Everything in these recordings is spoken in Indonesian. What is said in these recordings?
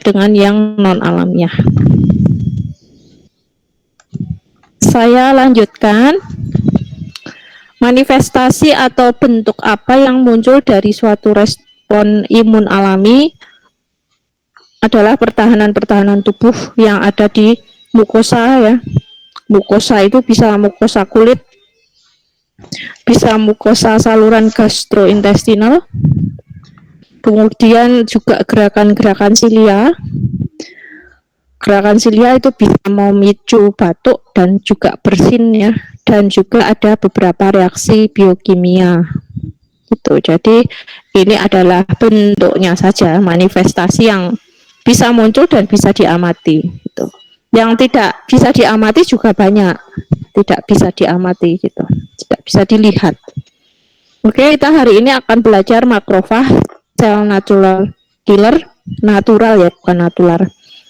dengan yang non alamiah. Saya lanjutkan. Manifestasi atau bentuk apa yang muncul dari suatu respon imun alami adalah pertahanan-pertahanan tubuh yang ada di mukosa ya. Mukosa itu bisa mukosa kulit, bisa mukosa saluran gastrointestinal, kemudian juga gerakan-gerakan silia. Gerakan silia itu bisa memicu batuk dan juga bersin ya, dan juga ada beberapa reaksi biokimia. Gitu. Jadi ini adalah bentuknya saja, manifestasi yang bisa muncul dan bisa diamati. Gitu. Yang tidak bisa diamati juga banyak, tidak bisa diamati gitu, tidak bisa dilihat. Oke, kita hari ini akan belajar makrofag, sel natural killer, natural ya, bukan natural.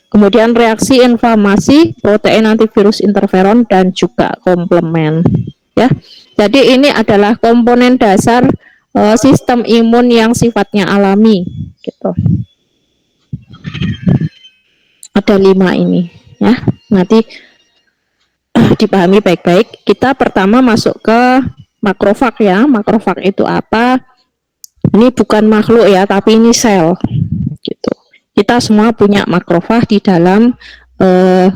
Kemudian reaksi inflamasi, protein antivirus interferon, dan juga komplement. Ya, jadi ini adalah komponen dasar sistem imun yang sifatnya alami. Gitu. Ada 5 ini, ya. Nanti dipahami baik-baik. Kita pertama masuk ke makrofag ya. Makrofag itu apa? Ini bukan makhluk ya, tapi ini sel. Gitu. Kita semua punya makrofag di dalam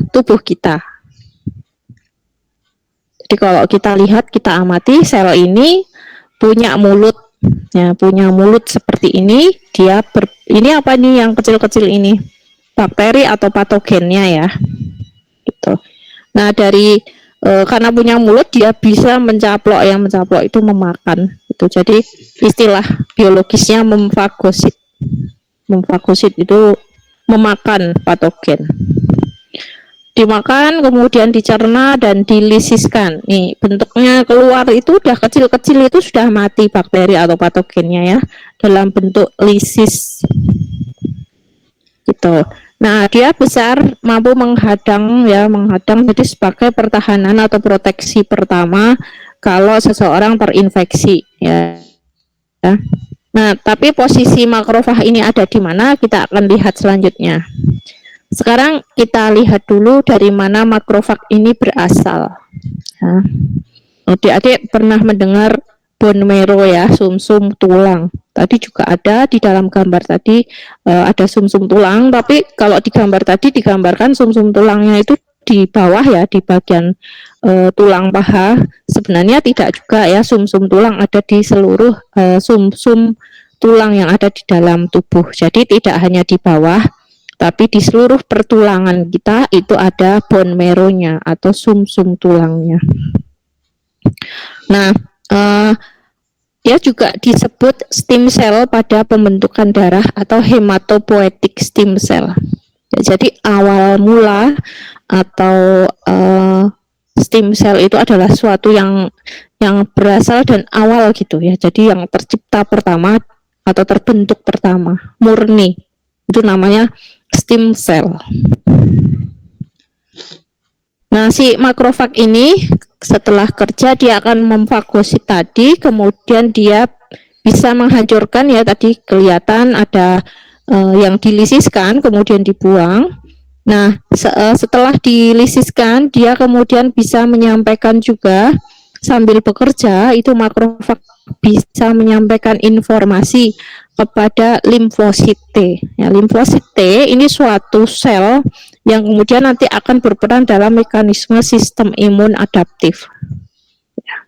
tubuh kita. Jadi kalau kita lihat, kita amati sel ini punya mulut, ya, punya mulut seperti ini. Ini apa nih yang kecil-kecil ini? Bakteri atau patogennya ya. Gitu. Nah dari karena punya mulut dia bisa mencaplok, yang mencaplok itu memakan. Gitu. Jadi istilah biologisnya memfagosit. Memfagosit itu memakan patogen. Dimakan, kemudian dicerna dan dilisiskan. Nih bentuknya keluar itu udah kecil-kecil, itu sudah mati bakteri atau patogennya ya, dalam bentuk lisis. Gitu. Nah dia besar, mampu menghadang jadi sebagai pertahanan atau proteksi pertama kalau seseorang terinfeksi ya. Nah, tapi posisi makrofag ini ada di mana, kita akan lihat selanjutnya. Sekarang kita lihat dulu dari mana makrofag ini berasal. Ya. Adik-adik pernah mendengar bone marrow ya, sumsum tulang. Tadi juga ada di dalam gambar tadi ada sumsum tulang, tapi kalau di gambar tadi digambarkan sumsum tulangnya itu di bawah ya, di bagian tulang paha. Sebenarnya tidak juga ya, sumsum tulang ada di seluruh sumsum tulang yang ada di dalam tubuh. Jadi tidak hanya di bawah, tapi di seluruh pertulangan kita itu ada bone marrow-nya atau sumsum tulangnya. Nah, dia juga disebut stem cell pada pembentukan darah atau hematopoietic stem cell. Ya, jadi awal mula atau stem cell itu adalah suatu yang berasal dan awal gitu ya. Jadi yang tercipta pertama atau terbentuk pertama, murni. Itu namanya stem cell. Nah, si makrofag ini setelah kerja dia akan memfagosit tadi, kemudian dia bisa menghancurkan ya, tadi kelihatan ada yang dilisiskan kemudian dibuang. Nah, setelah dilisiskan dia kemudian bisa menyampaikan juga sambil bekerja, itu makrofag bisa menyampaikan informasi kepada limfosit T. Ya, limfosit T ini suatu sel yang kemudian nanti akan berperan dalam mekanisme sistem imun adaptif. Ya.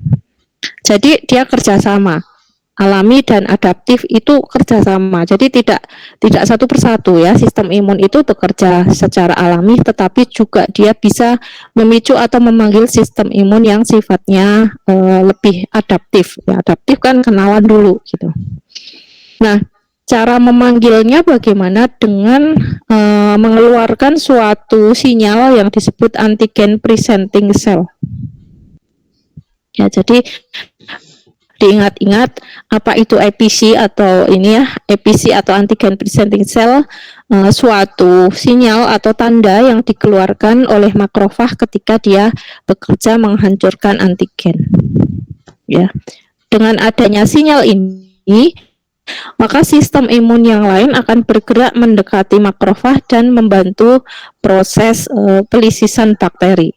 Jadi dia kerjasama, alami dan adaptif itu kerjasama. Jadi tidak satu persatu ya, sistem imun itu bekerja secara alami, tetapi juga dia bisa memicu atau memanggil sistem imun yang sifatnya lebih adaptif. Ya, adaptif kan kenalan dulu gitu. Nah, cara memanggilnya bagaimana? Dengan mengeluarkan suatu sinyal yang disebut antigen presenting cell. Ya, jadi diingat-ingat apa itu APC atau ini ya, APC atau antigen presenting cell, suatu sinyal atau tanda yang dikeluarkan oleh makrofag ketika dia bekerja menghancurkan antigen. Ya, dengan adanya sinyal ini maka sistem imun yang lain akan bergerak mendekati makrofag dan membantu proses pelisisan bakteri,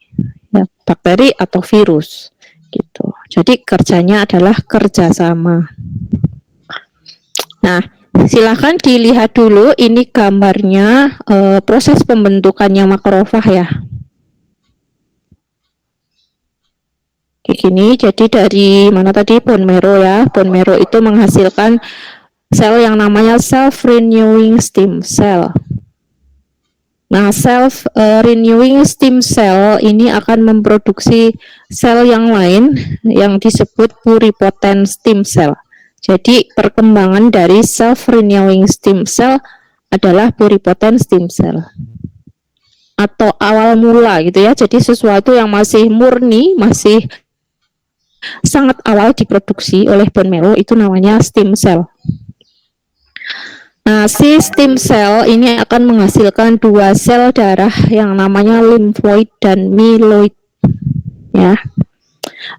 ya, bakteri atau virus gitu. Jadi kerjanya adalah kerjasama. Nah, silakan dilihat dulu ini gambarnya proses pembentukannya makrofag ya. Kayak gini, jadi dari mana tadi, bone marrow ya. Bone marrow itu menghasilkan sel yang namanya self-renewing stem cell. Nah, self-renewing stem cell ini akan memproduksi sel yang lain yang disebut pluripotent stem cell. Jadi, perkembangan dari self-renewing stem cell adalah pluripotent stem cell. Atau awal mula gitu ya. Jadi, sesuatu yang masih murni, masih sangat awal diproduksi oleh bone marrow itu namanya stem cell. Nah, si stem cell ini akan menghasilkan dua sel darah yang namanya limfoid dan myeloid. Ya,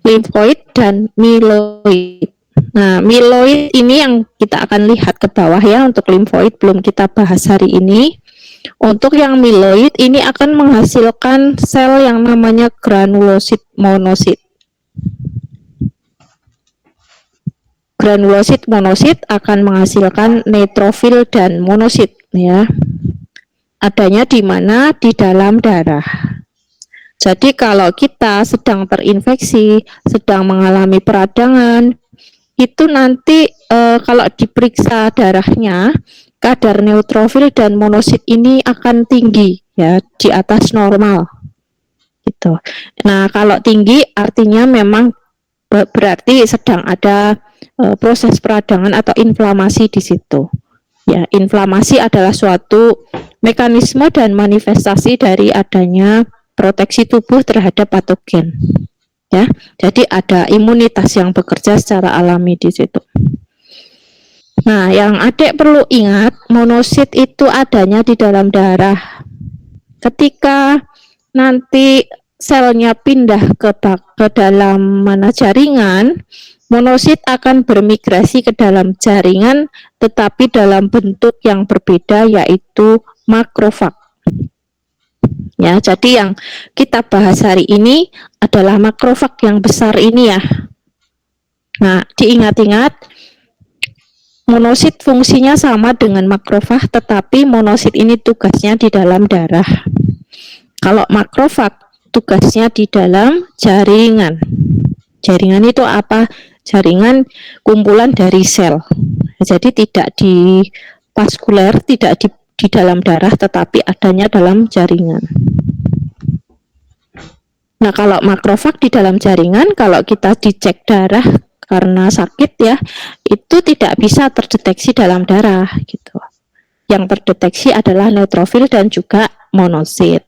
limfoid dan myeloid. Nah, myeloid ini yang kita akan lihat ke bawah ya. Untuk limfoid belum kita bahas hari ini. Untuk yang myeloid ini akan menghasilkan sel yang namanya granulosit monosit. Granulosit monosit akan menghasilkan neutrofil dan monosit ya. Adanya di mana? Di dalam darah. Jadi kalau kita sedang terinfeksi, sedang mengalami peradangan, itu nanti kalau diperiksa darahnya, kadar neutrofil dan monosit ini akan tinggi ya, di atas normal. Gitu. Nah, kalau tinggi artinya memang berarti sedang ada proses peradangan atau inflamasi di situ. Ya, inflamasi adalah suatu mekanisme dan manifestasi dari adanya proteksi tubuh terhadap patogen. Ya, jadi ada imunitas yang bekerja secara alami di situ. Nah, yang adik perlu ingat, monosit itu adanya di dalam darah. Ketika nanti selnya pindah ke dalam mana jaringan, monosit akan bermigrasi ke dalam jaringan tetapi dalam bentuk yang berbeda, yaitu makrofag. Ya, jadi yang kita bahas hari ini adalah makrofag yang besar ini ya. Nah, diingat-ingat, monosit fungsinya sama dengan makrofag, tetapi monosit ini tugasnya di dalam darah. Kalau makrofag tugasnya di dalam jaringan. Jaringan itu apa? Jaringan kumpulan dari sel. Jadi tidak di vaskuler, tidak di dalam darah, tetapi adanya dalam jaringan. Nah, kalau makrofag di dalam jaringan, kalau kita dicek darah karena sakit ya, itu tidak bisa terdeteksi dalam darah gitu. Yang terdeteksi adalah neutrofil dan juga monosit.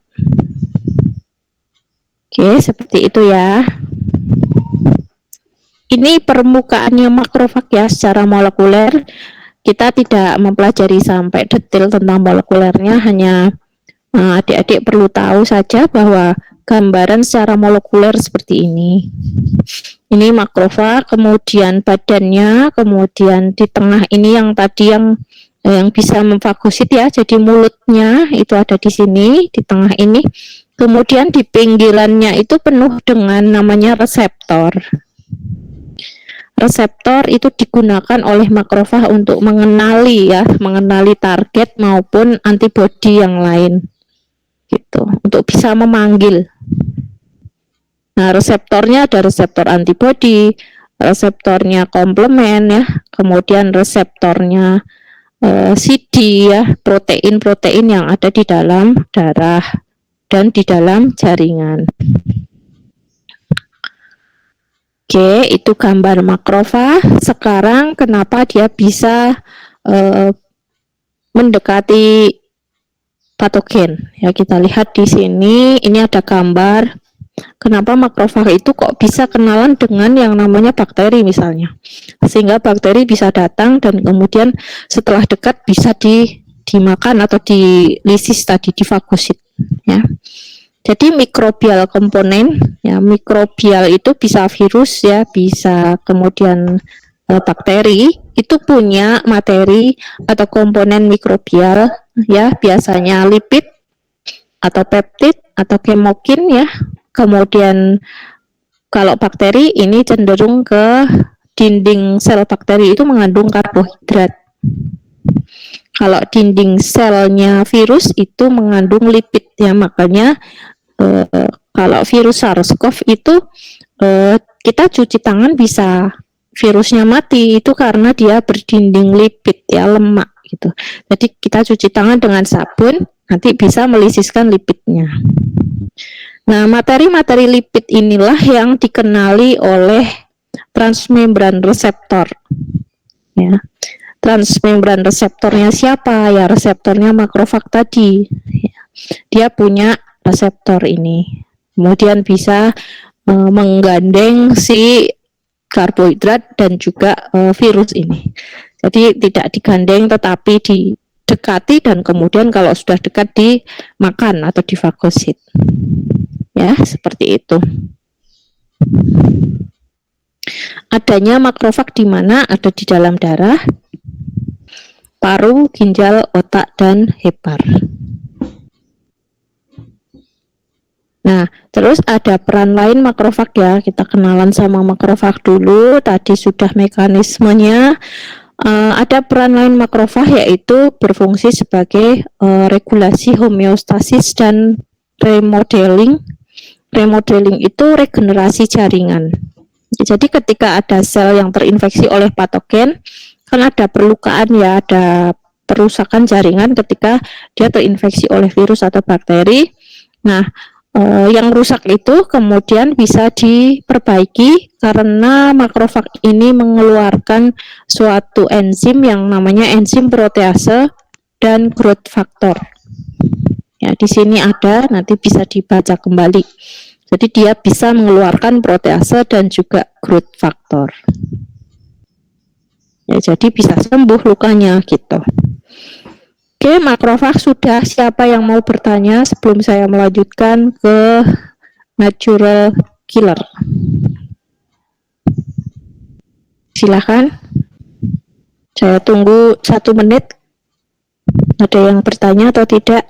Oke, seperti itu ya. Ini permukaannya makrofag ya secara molekuler. Kita tidak mempelajari sampai detail tentang molekulernya, hanya adik-adik perlu tahu saja bahwa gambaran secara molekuler seperti ini. Ini makrofag, kemudian badannya, kemudian di tengah ini yang tadi yang bisa memfagosit ya, jadi mulutnya itu ada di sini, di tengah ini. Kemudian di pinggirannya itu penuh dengan namanya reseptor. Reseptor itu digunakan oleh makrofag untuk mengenali ya, mengenali target maupun antibodi yang lain. Gitu, untuk bisa memanggil. Nah, reseptornya ada reseptor antibodi, reseptornya komplement ya, kemudian reseptornya CD ya, protein-protein yang ada di dalam darah dan di dalam jaringan. Oke, itu gambar makrofag. Sekarang kenapa dia bisa mendekati patogen? Ya, kita lihat di sini. Ini ada gambar. Kenapa makrofag itu kok bisa kenalan dengan yang namanya bakteri misalnya, sehingga bakteri bisa datang dan kemudian setelah dekat bisa dimakan atau dilisis tadi, difagosit ya. Jadi mikrobial komponen ya, mikrobial itu bisa virus ya, bisa kemudian bakteri itu punya materi atau komponen mikrobial ya, biasanya lipid atau peptid atau kemokin ya. Kemudian kalau bakteri ini cenderung ke dinding sel bakteri itu mengandung karbohidrat. Kalau dinding selnya virus itu mengandung lipid ya, makanya kalau virus SARS-CoV itu kita cuci tangan bisa virusnya mati, itu karena dia berdinding lipid ya, lemak gitu. Jadi kita cuci tangan dengan sabun, nanti bisa melisiskan lipidnya. Nah, materi-materi lipid inilah yang dikenali oleh transmembran reseptor. Ya. Transmembran reseptornya siapa? Ya, reseptornya makrofag tadi. Ya. Dia punya reseptor ini. Kemudian bisa menggandeng si karbohidrat dan juga virus ini. Jadi tidak digandeng tetapi didekati, dan kemudian kalau sudah dekat dimakan atau difagosit. Ya, seperti itu. Adanya makrofag di mana? Ada di dalam darah, paru, ginjal, otak, dan hepar. Nah, terus ada peran lain makrofag ya. Kita kenalan sama makrofag dulu. Tadi sudah mekanismenya. Ada peran lain makrofag, yaitu berfungsi sebagai regulasi homeostasis dan remodeling. Remodeling itu regenerasi jaringan. Jadi ketika ada sel yang terinfeksi oleh patogen, kan ada perlukaan ya, ada perusakan jaringan ketika dia terinfeksi oleh virus atau bakteri. Nah, yang rusak itu kemudian bisa diperbaiki karena makrofag ini mengeluarkan suatu enzim yang namanya enzim protease dan growth factor. Ya, di sini ada, nanti bisa dibaca kembali. Jadi dia bisa mengeluarkan protease dan juga growth factor. Ya, jadi bisa sembuh lukanya gitu. Oke, makrofag sudah. Siapa yang mau bertanya sebelum saya melanjutkan ke natural killer? Silakan. Saya tunggu 1 menit. Ada yang bertanya atau tidak?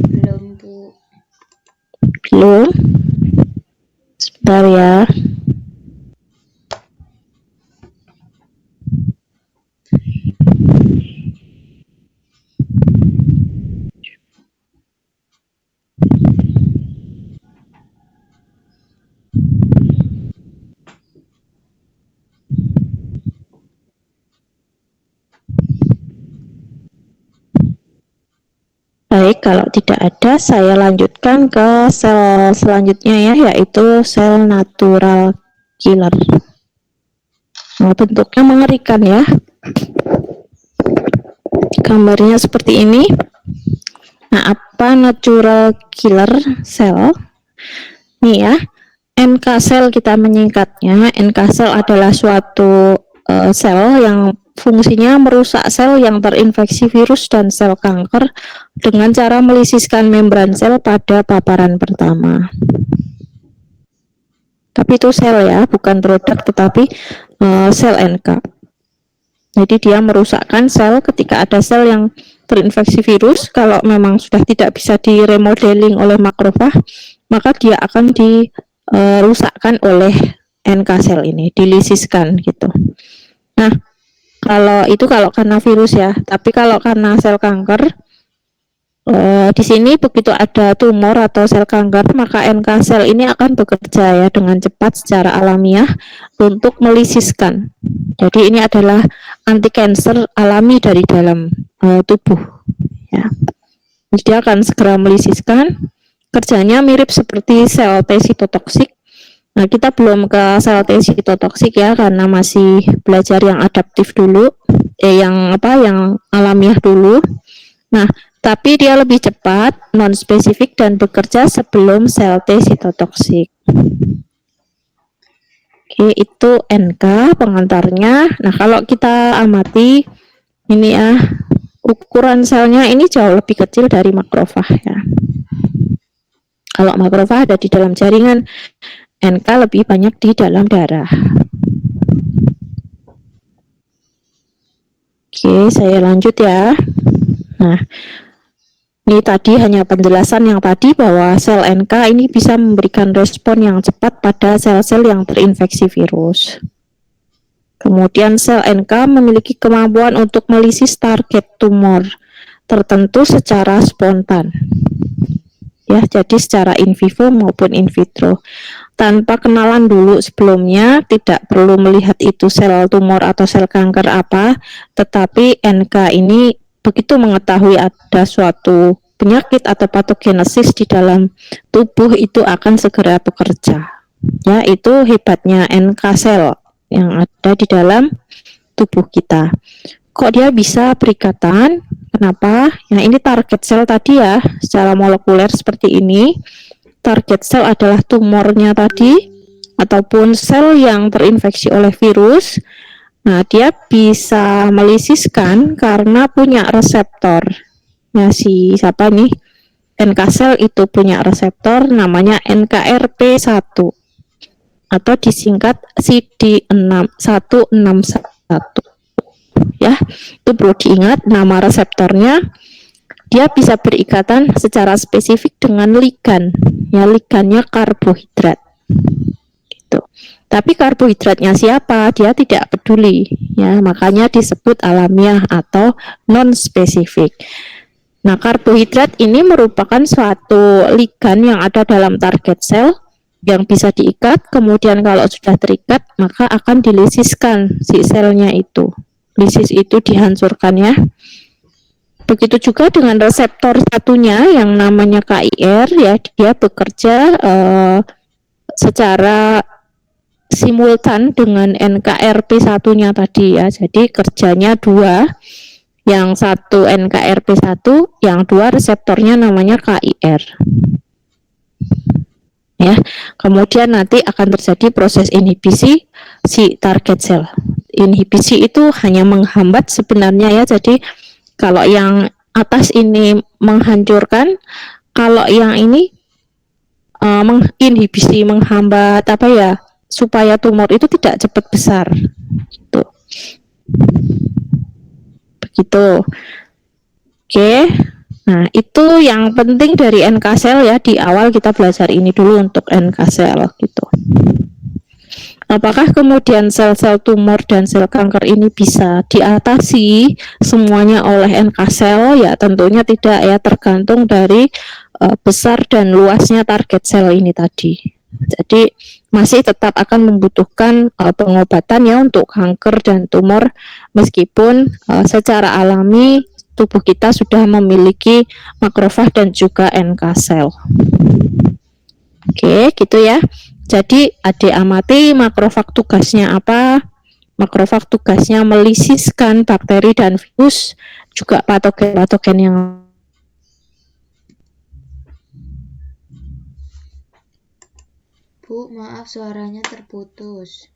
Belum, Bu. Belum. Sebentar ya. Baik, kalau tidak ada, saya lanjutkan ke sel selanjutnya ya, yaitu sel natural killer. Nah, bentuknya mengerikan ya. Gambarnya seperti ini. Nah, apa natural killer cell? Nih ya, NK cell kita menyingkatnya. NK cell adalah suatu sel yang fungsinya merusak sel yang terinfeksi virus dan sel kanker dengan cara melisiskan membran sel pada paparan pertama. Tapi itu sel ya, bukan produk, tetapi sel NK. Jadi dia merusakkan sel ketika ada sel yang terinfeksi virus. Kalau memang sudah tidak bisa diremodeling oleh makrofag, maka dia akan dirusakkan oleh NK sel ini, dilisiskan gitu. Nah, kalau karena virus ya, tapi kalau karena sel kanker, di sini begitu ada tumor atau sel kanker, maka NK sel ini akan bekerja ya dengan cepat secara alamiah untuk melisiskan. Jadi ini adalah anti cancer alami dari dalam tubuh. Ya. Dia akan segera melisiskan. Kerjanya mirip seperti sel T sitotoksik. Nah, kita belum ke sel T sitotoksik ya, karena masih belajar yang adaptif dulu, yang alamiah dulu. Nah, tapi dia lebih cepat, non-spesifik, dan bekerja sebelum sel T sitotoksik. Oke, itu NK pengantarnya. Nah, kalau kita amati ini ya, ukuran selnya ini jauh lebih kecil dari makrofag ya. Kalau makrofag ada di dalam jaringan, NK lebih banyak di dalam darah. Oke, saya lanjut ya. Nah, ini tadi hanya penjelasan yang tadi bahwa sel NK ini bisa memberikan respon yang cepat pada sel-sel yang terinfeksi virus. Kemudian sel NK memiliki kemampuan untuk melisis target tumor tertentu secara spontan. Ya, jadi secara in vivo maupun in vitro. Tanpa kenalan dulu sebelumnya, tidak perlu melihat itu sel tumor atau sel kanker apa, tetapi NK ini begitu mengetahui ada suatu penyakit atau patogenesis di dalam tubuh itu akan segera bekerja. Ya, itu hebatnya NK sel yang ada di dalam tubuh kita. Kok dia bisa berikatan? Kenapa? Nah, ini target sel tadi ya, secara molekuler seperti ini. Target sel adalah tumornya tadi, ataupun sel yang terinfeksi oleh virus. Nah, dia bisa melisiskan karena punya reseptor. Nah, si siapa nih? NK sel itu punya reseptor namanya NKRP1 atau disingkat CD161. Ya, itu perlu diingat nama reseptornya. Dia bisa berikatan secara spesifik dengan ligan. Ya, ligannya karbohidrat. Gitu. Tapi karbohidratnya siapa? Dia tidak peduli. Ya, makanya disebut alamiah atau non spesifik. Nah, karbohidrat ini merupakan suatu ligan yang ada dalam target sel yang bisa diikat, kemudian kalau sudah terikat maka akan dilisiskan si selnya itu. Lisis itu dihancurkan ya. Begitu juga dengan reseptor satunya yang namanya KIR ya, dia bekerja secara simultan dengan NKRP1-nya tadi ya. Jadi kerjanya dua, yang satu NKRP1, yang dua reseptornya namanya KIR. Ya, kemudian nanti akan terjadi proses inhibisi si target sel. Inhibisi itu hanya menghambat sebenarnya ya. Jadi kalau yang atas ini menghancurkan, kalau yang ini menginhibisi, menghambat apa ya, supaya tumor itu tidak cepat besar. Gitu. Begitu. Oke. Nah, itu yang penting dari NK sel ya, di awal kita belajar ini dulu untuk NK sel gitu. Apakah kemudian sel-sel tumor dan sel kanker ini bisa diatasi semuanya oleh NK sel? Ya tentunya tidak ya, tergantung dari besar dan luasnya target sel ini tadi. Jadi masih tetap akan membutuhkan pengobatan ya untuk kanker dan tumor, meskipun secara alami tubuh kita sudah memiliki makrofag dan juga NK sel. Oke, gitu ya. Jadi adik amati makrofag tugasnya apa? Makrofag tugasnya melisiskan bakteri dan virus, juga patogen-patogen yang Bu, maaf suaranya terputus.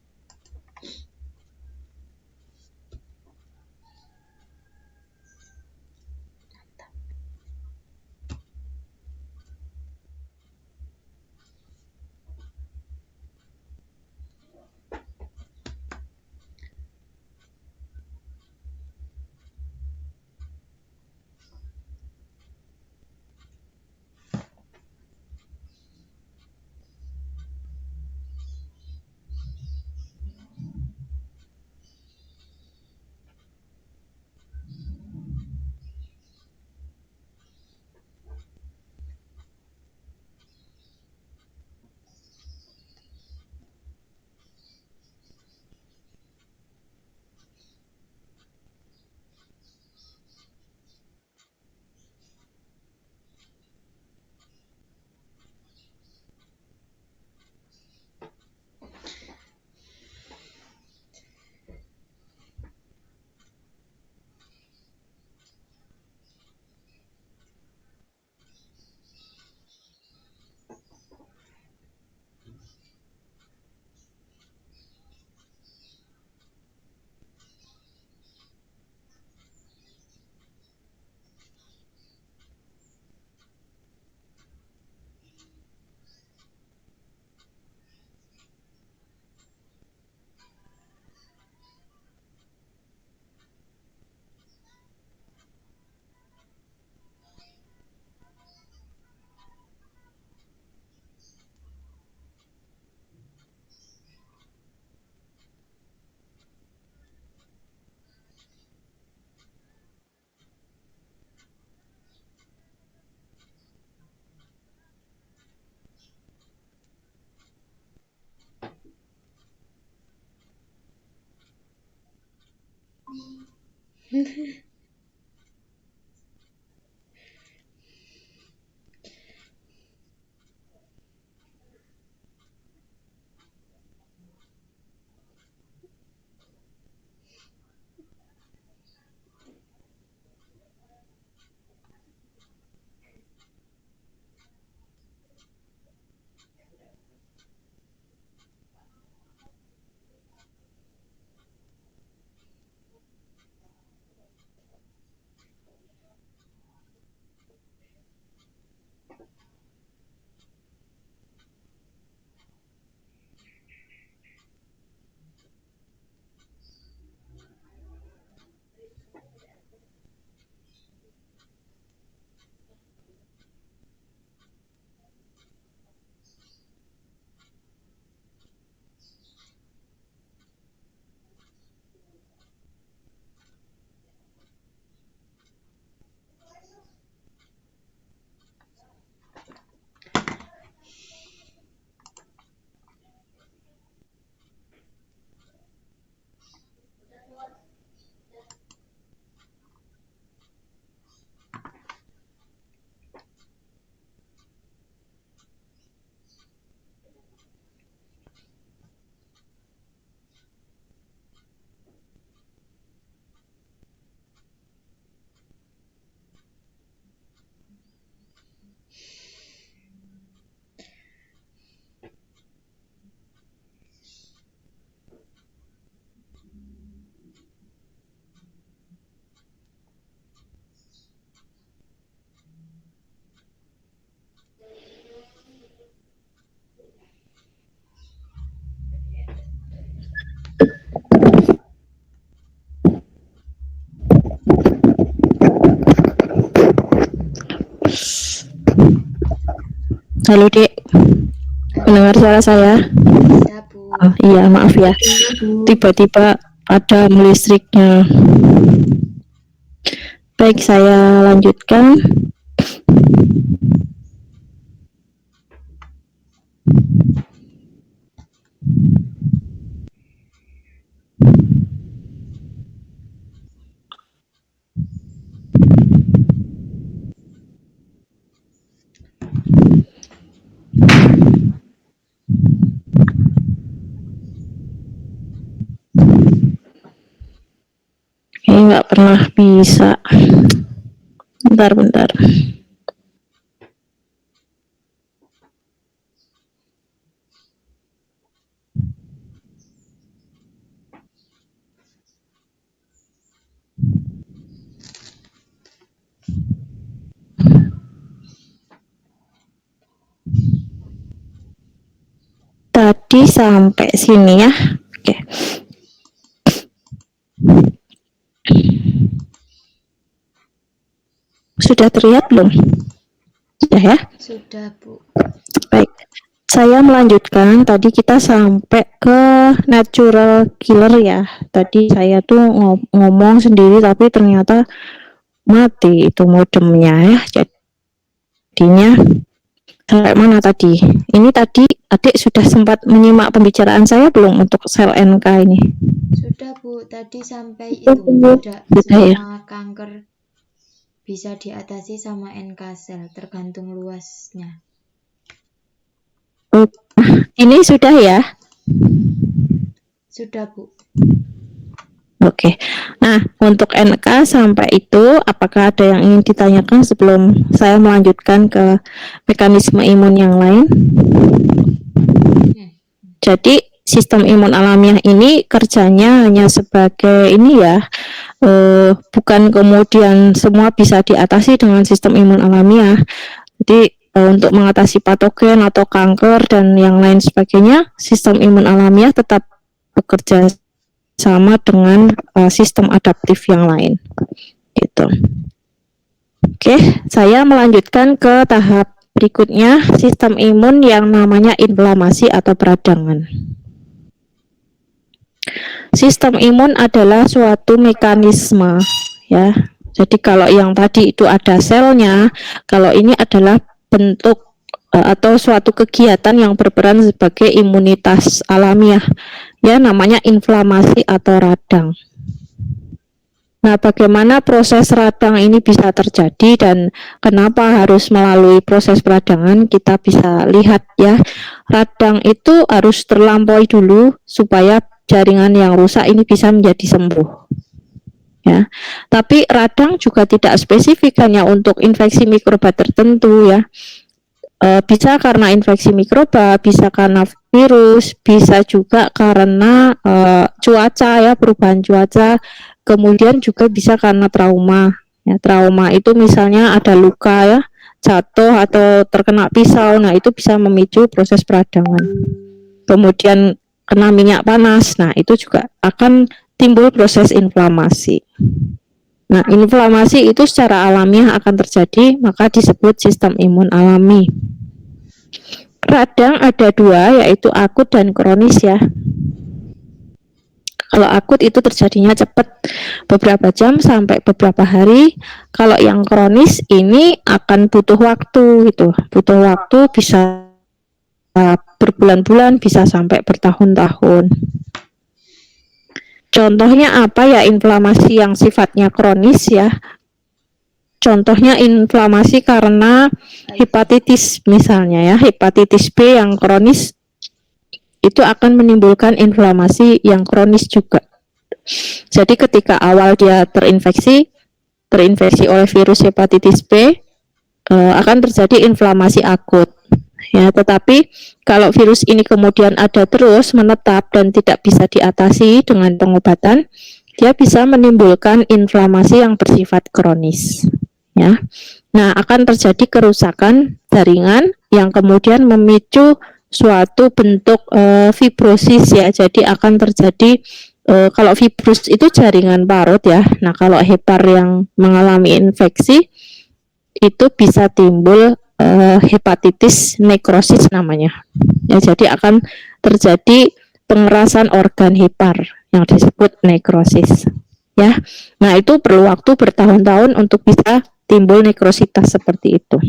Halo Dek, mendengar suara saya? Bisa, Bu. Oh, iya, maaf ya. Tiba-tiba ada listriknya. Baik, saya lanjutkan. Ini nggak pernah bisa. Bentar. Tadi sampai sini ya. Oke. Sudah terlihat belum? Sudah ya? Sudah, Bu. Baik. Saya melanjutkan, tadi kita sampai ke natural killer ya. Tadi saya tuh ngomong sendiri tapi ternyata mati itu modemnya ya. Jadinya sampai mana tadi? Ini tadi adik sudah sempat menyimak pembicaraan saya belum untuk sel NK ini? Sudah, Bu. Tadi sampai itu tidak semua kanker bisa diatasi sama NK sel, tergantung luasnya. Ini sudah ya? Sudah, Bu. Oke. Nah, untuk NK sampai itu, apakah ada yang ingin ditanyakan sebelum saya melanjutkan ke mekanisme imun yang lain? Jadi, sistem imun alamiah ini kerjanya hanya sebagai ini ya, bukan kemudian semua bisa diatasi dengan sistem imun alamiah. Jadi, untuk mengatasi patogen atau kanker dan yang lain sebagainya, sistem imun alamiah tetap bekerja sama dengan sistem adaptif yang lain gitu. Oke, saya melanjutkan ke tahap berikutnya, sistem imun yang namanya inflamasi atau peradangan. Sistem imun adalah suatu mekanisme ya. Jadi kalau yang tadi itu ada selnya, kalau ini adalah bentuk atau suatu kegiatan yang berperan sebagai imunitas alamiah ya, namanya inflamasi atau radang. Nah, bagaimana proses radang ini bisa terjadi dan kenapa harus melalui proses peradangan, kita bisa lihat ya. Radang itu harus terlampaui dulu supaya jaringan yang rusak ini bisa menjadi sembuh. Ya. Tapi radang juga tidak spesifik hanya untuk infeksi mikroba tertentu ya. Bisa karena infeksi mikroba, bisa karena virus, bisa juga karena cuaca ya, perubahan cuaca, kemudian juga bisa karena trauma. Ya, trauma itu misalnya ada luka ya, jatuh atau terkena pisau, nah itu bisa memicu proses peradangan. Kemudian kena minyak panas, nah itu juga akan timbul proses inflamasi. Nah, inflamasi itu secara alamiah akan terjadi, maka disebut sistem imun alami. Radang ada dua, yaitu akut dan kronis ya. Kalau akut itu terjadinya cepat, beberapa jam sampai beberapa hari. Kalau yang kronis ini akan butuh waktu gitu, butuh waktu bisa berbulan-bulan, bisa sampai bertahun-tahun. Contohnya apa ya inflamasi yang sifatnya kronis ya? Contohnya inflamasi karena hepatitis misalnya ya, hepatitis B yang kronis itu akan menimbulkan inflamasi yang kronis juga. Jadi ketika awal dia terinfeksi oleh virus hepatitis B, akan terjadi inflamasi akut. Ya, tetapi kalau virus ini kemudian ada terus menetap dan tidak bisa diatasi dengan pengobatan, dia bisa menimbulkan inflamasi yang bersifat kronis. Ya, nah akan terjadi kerusakan jaringan yang kemudian memicu suatu bentuk fibrosis ya. Jadi akan terjadi kalau fibrus itu jaringan parut ya. Nah kalau hepar yang mengalami infeksi itu bisa timbul hepatitis nekrosis namanya. Ya, jadi akan terjadi pengerasan organ hepar yang disebut nekrosis. Ya, nah itu perlu waktu bertahun-tahun untuk bisa timbul nekrositas seperti itu.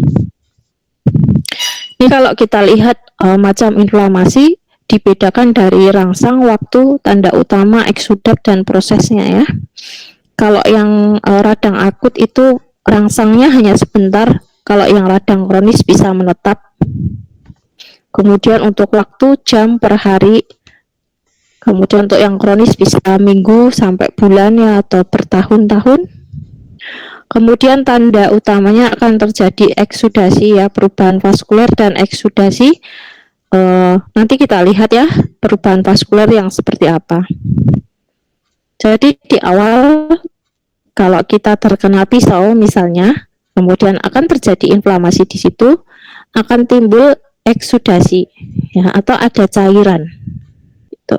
Ini kalau kita lihat macam inflamasi dibedakan dari rangsang, waktu, tanda utama, eksudat dan prosesnya ya. Kalau yang radang akut itu rangsangnya hanya sebentar. Kalau yang radang kronis bisa menetap. Kemudian untuk waktu jam per hari. Kemudian untuk yang kronis bisa minggu sampai bulan ya atau bertahun-tahun. Kemudian tanda utamanya akan terjadi eksudasi ya, perubahan vaskuler dan eksudasi. Nanti kita lihat ya perubahan vaskuler yang seperti apa. Jadi di awal kalau kita terkena pisau misalnya, kemudian akan terjadi inflamasi di situ, akan timbul eksudasi ya, atau ada cairan gitu.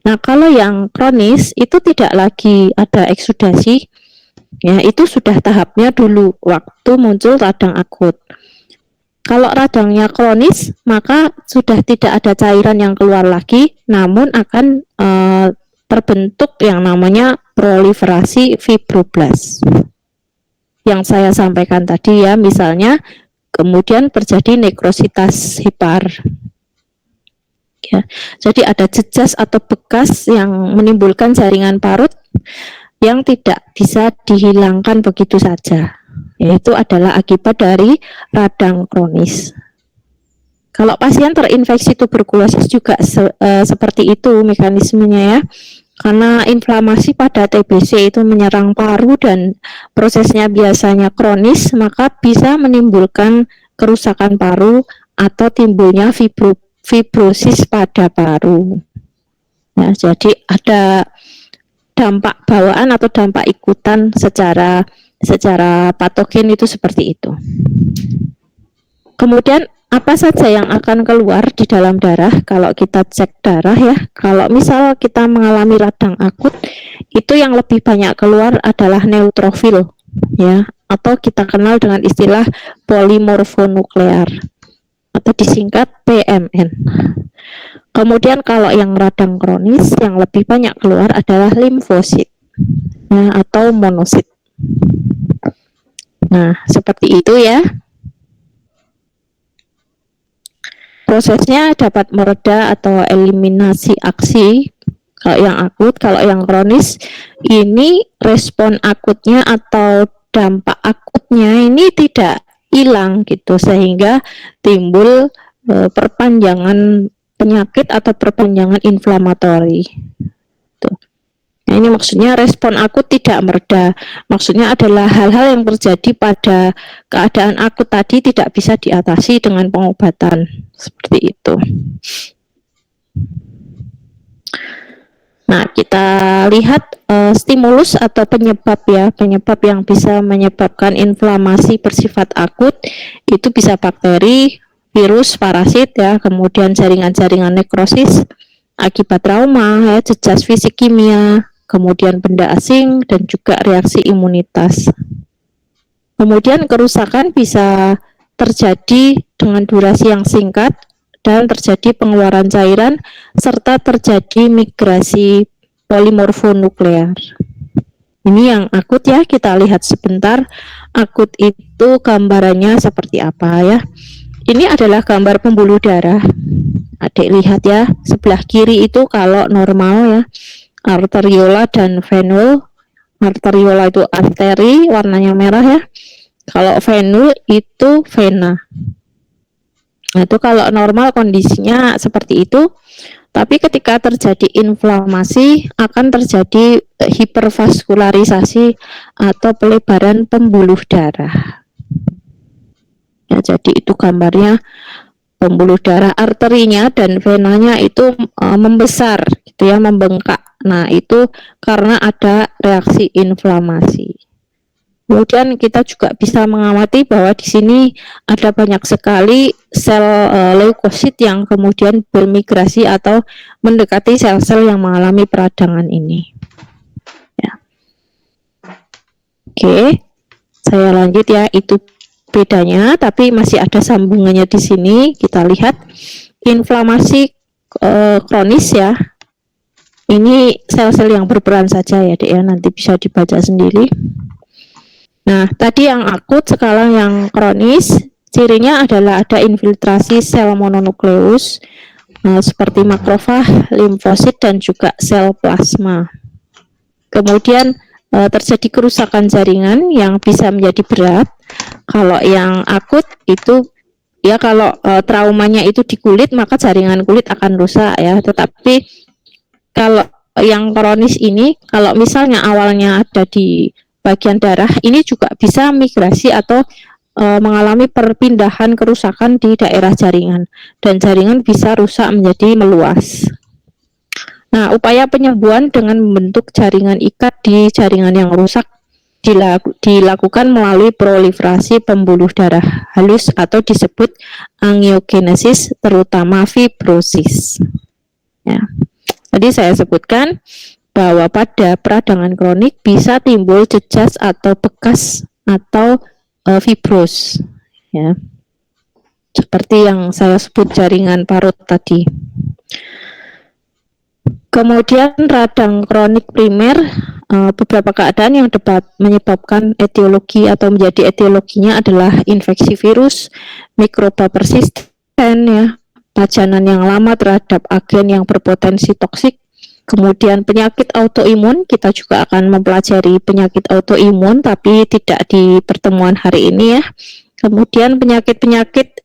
Nah kalau yang kronis itu tidak lagi ada eksudasi ya, itu sudah tahapnya dulu waktu muncul radang akut. Kalau radangnya kronis maka sudah tidak ada cairan yang keluar lagi, namun akan terbentuk yang namanya proliferasi fibroblast yang saya sampaikan tadi ya, misalnya kemudian terjadi nekrositas hepar ya. Jadi ada jejas atau bekas yang menimbulkan jaringan parut yang tidak bisa dihilangkan begitu saja, yaitu adalah akibat dari radang kronis. Kalau pasien terinfeksi tuberkulosis juga seperti itu mekanismenya ya. Karena inflamasi pada TBC itu menyerang paru dan prosesnya biasanya kronis, maka bisa menimbulkan kerusakan paru atau timbulnya fibrosis pada paru. Nah, jadi ada dampak bawaan atau dampak ikutan secara patogen itu seperti itu. Kemudian apa saja yang akan keluar di dalam darah kalau kita cek darah ya. Kalau misal kita mengalami radang akut, itu yang lebih banyak keluar adalah neutrofil ya, atau kita kenal dengan istilah polimorfonuklear atau disingkat PMN. Kemudian kalau yang radang kronis yang lebih banyak keluar adalah limfosit ya, atau monosit. Nah, seperti itu ya. Prosesnya dapat mereda atau eliminasi aksi Kalau yang akut, kalau yang kronis ini respon akutnya atau dampak akutnya ini tidak hilang gitu, sehingga timbul perpanjangan penyakit atau perpanjangan inflamatori. Tuh. Nah, ini maksudnya respon akut tidak mereda. Maksudnya adalah hal-hal yang terjadi pada keadaan akut tadi tidak bisa diatasi dengan pengobatan. Seperti itu. Nah, kita lihat stimulus atau penyebab ya, penyebab yang bisa menyebabkan inflamasi bersifat akut itu bisa bakteri, virus, parasit ya, kemudian jaringan-jaringan nekrosis akibat trauma ya, jejas fisik kimia, kemudian benda asing, dan juga reaksi imunitas. Kemudian kerusakan bisa terjadi dengan durasi yang singkat dan terjadi pengeluaran cairan serta terjadi migrasi polimorfonuklear. Ini yang akut ya, kita lihat sebentar. Akut itu gambarannya seperti apa ya. Ini adalah gambar pembuluh darah. Adik lihat ya, sebelah kiri itu kalau normal ya, arteriola dan venul. Arteriola itu arteri, warnanya merah ya. Kalau venul itu vena. Nah, itu kalau normal kondisinya seperti itu. Tapi ketika terjadi inflamasi akan terjadi hipervaskularisasi atau pelebaran pembuluh darah. Ya, jadi itu gambarnya pembuluh darah, arterinya dan venanya itu membesar gitu ya, membengkak. Nah, itu karena ada reaksi inflamasi. Kemudian kita juga bisa mengamati bahwa di sini ada banyak sekali sel leukosit yang kemudian bermigrasi atau mendekati sel-sel yang mengalami peradangan ini. Ya. Oke, saya lanjut ya, itu bedanya, tapi masih ada sambungannya di sini. Kita lihat inflamasi kronis ya. Ini sel-sel yang berperan saja ya, Dek ya, nanti bisa dibaca sendiri. Nah, tadi yang akut, sekarang yang kronis, cirinya adalah ada infiltrasi sel mononukleus seperti makrofag, limfosit, dan juga sel plasma. Kemudian terjadi kerusakan jaringan yang bisa menjadi berat. Kalau yang akut itu ya, kalau traumanya itu di kulit, maka jaringan kulit akan rusak ya. Tetapi kalau yang kronis ini, kalau misalnya awalnya ada di bagian darah, ini juga bisa migrasi atau mengalami perpindahan kerusakan di daerah jaringan, dan jaringan bisa rusak menjadi meluas. Nah, upaya penyembuhan dengan membentuk jaringan ikat di jaringan yang rusak dilakukan melalui proliferasi pembuluh darah halus atau disebut angiogenesis, terutama fibrosis. Ya. Tadi saya sebutkan bahwa pada peradangan kronik bisa timbul jejas atau bekas atau fibros, ya, seperti yang saya sebut jaringan parut tadi. Kemudian radang kronik primer, beberapa keadaan yang dapat menyebabkan etiologi atau menjadi etiologinya adalah infeksi virus, mikroba persisten, ya, pajanan yang lama terhadap agen yang berpotensi toksik. Kemudian penyakit autoimun, kita juga akan mempelajari penyakit autoimun, tapi tidak di pertemuan hari ini ya. Kemudian penyakit-penyakit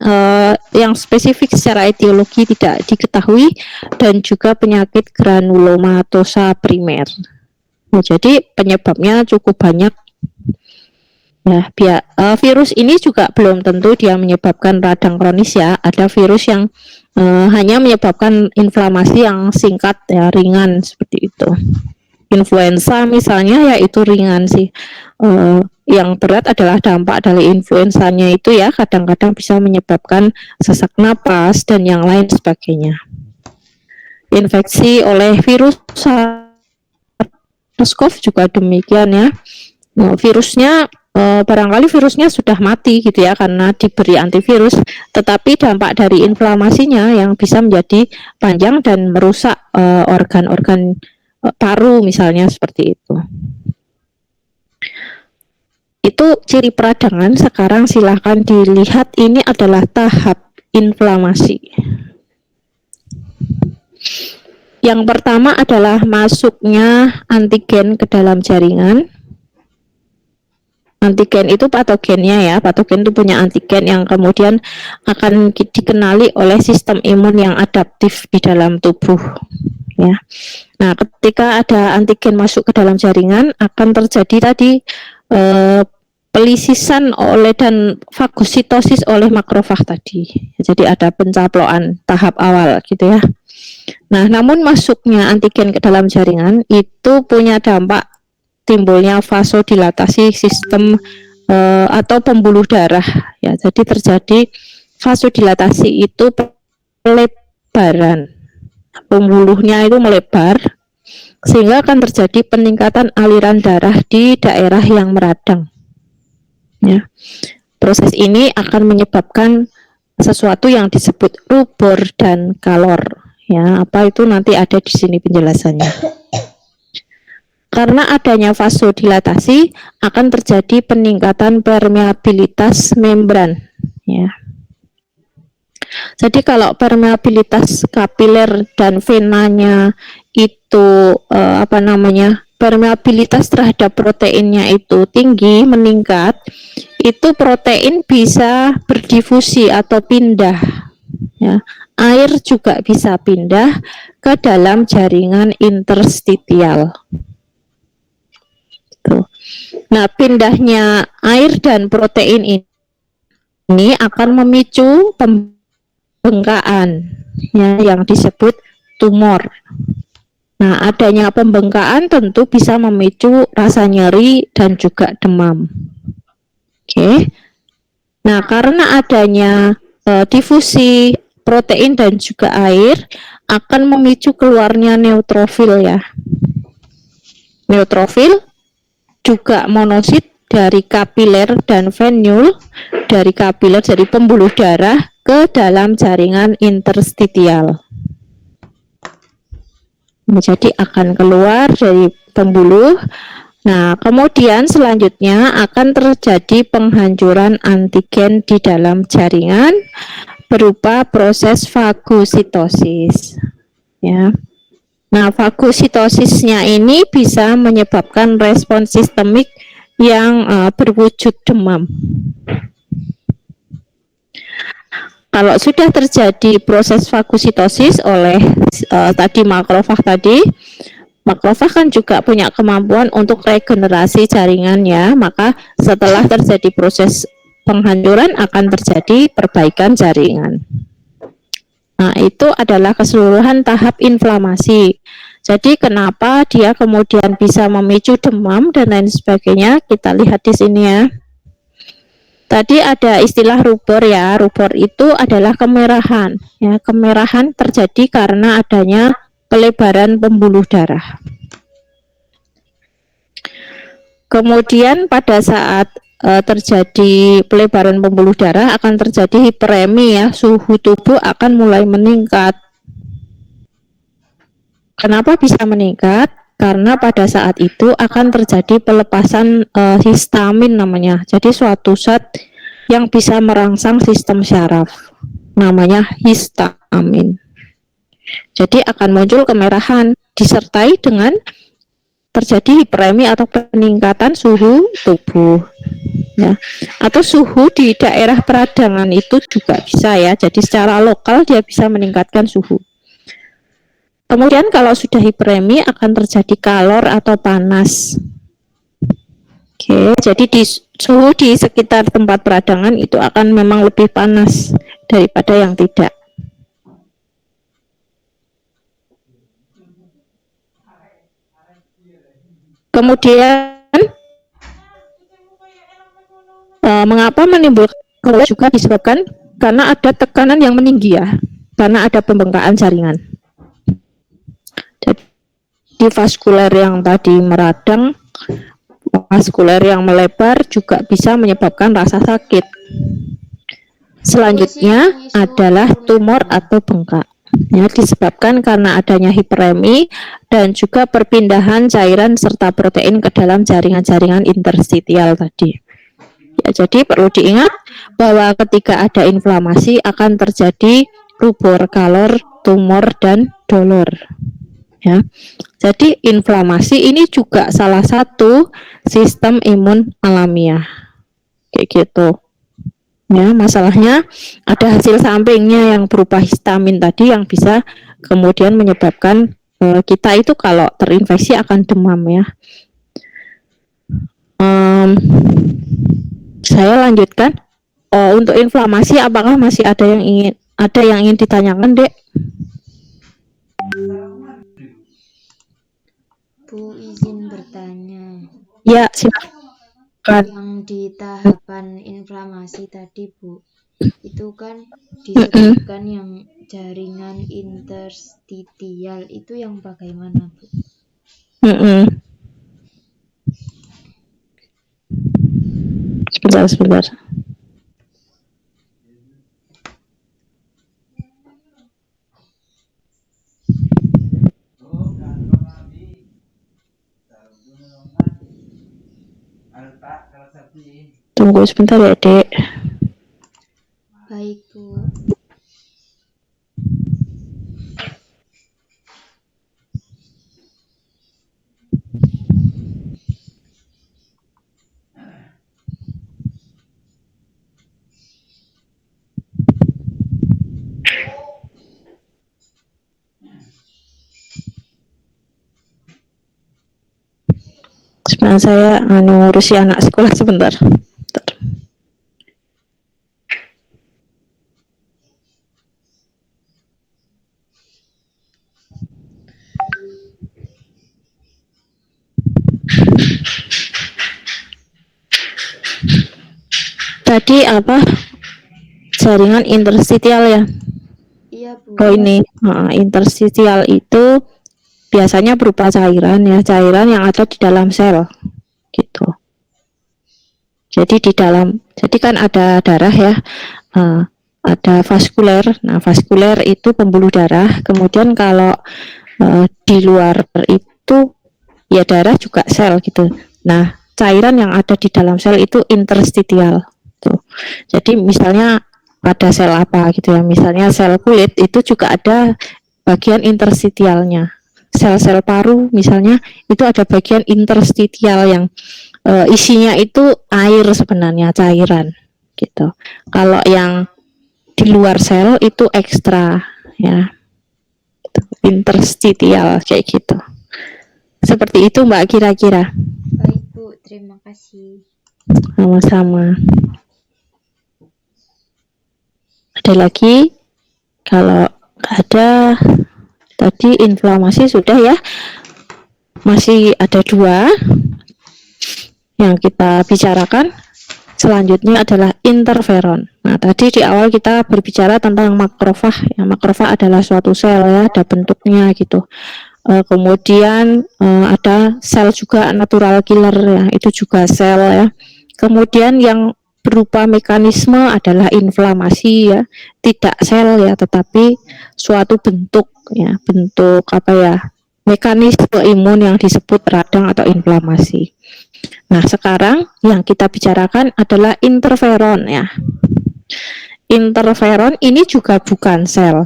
yang spesifik secara etiologi tidak diketahui, dan juga penyakit granulomatosa primer. Nah, jadi penyebabnya cukup banyak. Nah, virus ini juga belum tentu dia menyebabkan radang kronis ya. Ada virus yang hanya menyebabkan inflamasi yang singkat ya, ringan seperti itu. Influenza misalnya ya itu ringan sih. Yang berat adalah dampak dari influenzanya itu ya, kadang-kadang bisa menyebabkan sesak napas dan yang lain sebagainya. Infeksi oleh virus SARS-CoV juga demikian ya. Nah, virusnya barangkali virusnya sudah mati gitu ya karena diberi antivirus, tetapi dampak dari inflamasinya yang bisa menjadi panjang dan merusak organ-organ paru misalnya seperti itu. Itu ciri peradangan. Sekarang silahkan dilihat, ini adalah tahap inflamasi. Yang pertama adalah masuknya antigen ke dalam jaringan. Antigen itu patogennya ya, patogen itu punya antigen yang kemudian akan dikenali oleh sistem imun yang adaptif di dalam tubuh ya. Nah, ketika ada antigen masuk ke dalam jaringan akan terjadi tadi pelisisan oleh dan fagositosis oleh makrofag tadi. Jadi ada pencaplokan tahap awal gitu ya. Nah, namun masuknya antigen ke dalam jaringan itu punya dampak timbulnya vasodilatasi sistem atau pembuluh darah ya. Jadi terjadi vasodilatasi itu pelebaran, pembuluhnya itu melebar sehingga akan terjadi peningkatan aliran darah di daerah yang meradang ya. Proses ini akan menyebabkan sesuatu yang disebut rubor dan kalor ya. Apa itu nanti ada di sini penjelasannya. Karena adanya vasodilatasi akan terjadi peningkatan permeabilitas membran ya. Jadi kalau permeabilitas kapiler dan venanya itu permeabilitas terhadap proteinnya itu tinggi, meningkat, itu protein bisa berdifusi atau pindah ya. Air juga bisa pindah ke dalam jaringan interstitial. Nah, pindahnya air dan protein ini akan memicu pembengkakan ya, yang disebut tumor. Nah, adanya pembengkakan tentu bisa memicu rasa nyeri dan juga demam. Oke. Nah, karena adanya difusi protein dan juga air akan memicu keluarnya neutrofil ya. Neutrofil juga monosit dari kapiler dan venule dari kapiler dari pembuluh darah ke dalam jaringan interstitial. Jadi akan keluar dari pembuluh. Nah, kemudian selanjutnya akan terjadi penghancuran antigen di dalam jaringan berupa proses fagositosis ya. Nah, fagositosisnya ini bisa menyebabkan respons sistemik yang berwujud demam. Kalau sudah terjadi proses fagositosis oleh tadi makrofag kan juga punya kemampuan untuk regenerasi jaringannya, maka setelah terjadi proses penghancuran akan terjadi perbaikan jaringan. Nah, itu adalah keseluruhan tahap inflamasi. Jadi kenapa dia kemudian bisa memicu demam dan lain sebagainya, kita lihat di sini ya. Tadi ada istilah rubor ya. Rubor itu adalah kemerahan. Ya, kemerahan terjadi karena adanya pelebaran pembuluh darah. Kemudian pada saat terjadi pelebaran pembuluh darah akan terjadi hiperemi ya, suhu tubuh akan mulai meningkat. Kenapa bisa meningkat? Karena pada saat itu akan terjadi pelepasan histamin namanya. Jadi suatu zat yang bisa merangsang sistem syaraf, namanya histamin. Jadi akan muncul kemerahan disertai dengan terjadi hiperemi atau peningkatan suhu tubuh. Ya, atau suhu di daerah peradangan itu juga bisa ya. Jadi secara lokal dia bisa meningkatkan suhu. Kemudian kalau sudah hiperemi akan terjadi kalor atau panas. Oke, jadi suhu di sekitar tempat peradangan itu akan memang lebih panas daripada yang tidak. Kemudian mengapa menimbulkan kalor juga disebabkan karena ada tekanan yang meninggi ya, karena ada pembengkakan jaringan. Jadi vaskuler yang tadi meradang, vaskuler yang melebar juga bisa menyebabkan rasa sakit. Selanjutnya adalah tumor atau bengkak. Ya, disebabkan karena adanya hiperemi dan juga perpindahan cairan serta protein ke dalam jaringan-jaringan interstitial tadi. Ya, jadi perlu diingat bahwa ketika ada inflamasi akan terjadi rubor, kalor, tumor, dan dolor. ya. Jadi inflamasi ini juga salah satu sistem imun alamiah, kayak gitu. Ya, masalahnya ada hasil sampingnya yang berupa histamin tadi yang bisa kemudian menyebabkan kita itu kalau terinfeksi akan demam ya. Saya lanjutkan. Untuk inflamasi, apakah masih ada yang ingin ditanyakan, Dek? Bu, izin bertanya. Ya, silakan. Yang di tahapan inflamasi tadi, Bu, itu kan disebutkan yang jaringan interstitial, itu yang bagaimana, Bu? Sebentar. Tunggu sebentar ya, Dek. Baik, Bu. Sebentar, saya ngurusi anak sekolah sebentar. Tadi apa? Jaringan interstitial ya? Iya, Bu. Oh ini, interstitial itu biasanya berupa cairan ya, cairan yang ada di dalam sel, gitu. Jadi jadi kan ada darah ya, ada vaskuler. Nah, vaskuler itu pembuluh darah. Kemudian kalau di luar itu ya darah juga sel gitu. Nah, cairan yang ada di dalam sel itu interstitial. Tuh. Jadi misalnya pada sel apa gitu ya, misalnya sel kulit itu juga ada bagian interstitialnya. Sel-sel paru misalnya itu ada bagian interstitial yang isinya itu air sebenarnya, cairan gitu. Kalau yang di luar sel itu ekstra ya, interstitial kayak gitu. Seperti itu Mbak kira-kira. Baik, Bu, terima kasih. Sama-sama. Ada lagi? Kalau ada, tadi inflamasi sudah ya. Masih ada 2 yang kita bicarakan. Selanjutnya adalah interferon. Nah, tadi di awal kita berbicara tentang makrofag. Ya, makrofag adalah suatu sel ya, ada bentuknya gitu. Kemudian ada sel juga natural killer ya, itu juga sel ya. Kemudian yang berupa mekanisme adalah inflamasi ya, tidak sel ya, tetapi suatu bentuk ya, bentuk apa ya, mekanisme imun yang disebut radang atau inflamasi. Nah, sekarang yang kita bicarakan adalah interferon ya. Interferon ini juga bukan sel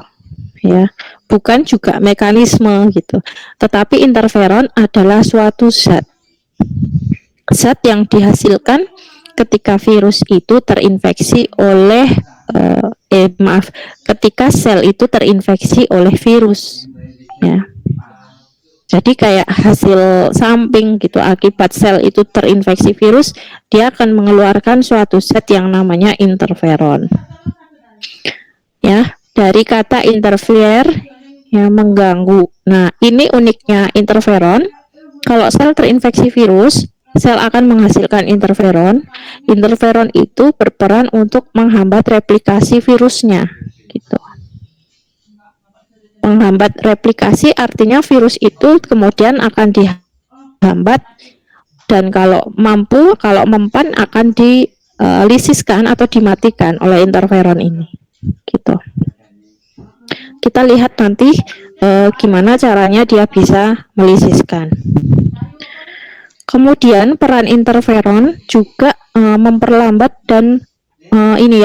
ya, bukan juga mekanisme gitu. Tetapi interferon adalah suatu zat yang dihasilkan ketika virus itu terinfeksi oleh ketika sel itu terinfeksi oleh virus ya. Jadi kayak hasil samping gitu, akibat sel itu terinfeksi virus, dia akan mengeluarkan suatu zat yang namanya interferon. Ya, dari kata interfere yang mengganggu. Nah, ini uniknya interferon. Kalau sel terinfeksi virus, sel akan menghasilkan interferon. Interferon itu berperan untuk menghambat replikasi virusnya, gitu. Menghambat replikasi artinya virus itu kemudian akan dihambat, dan kalau mempan akan dilisiskan atau dimatikan oleh interferon ini, gitu. Kita lihat nanti gimana caranya dia bisa melisiskan. Kemudian peran interferon juga memperlambat dan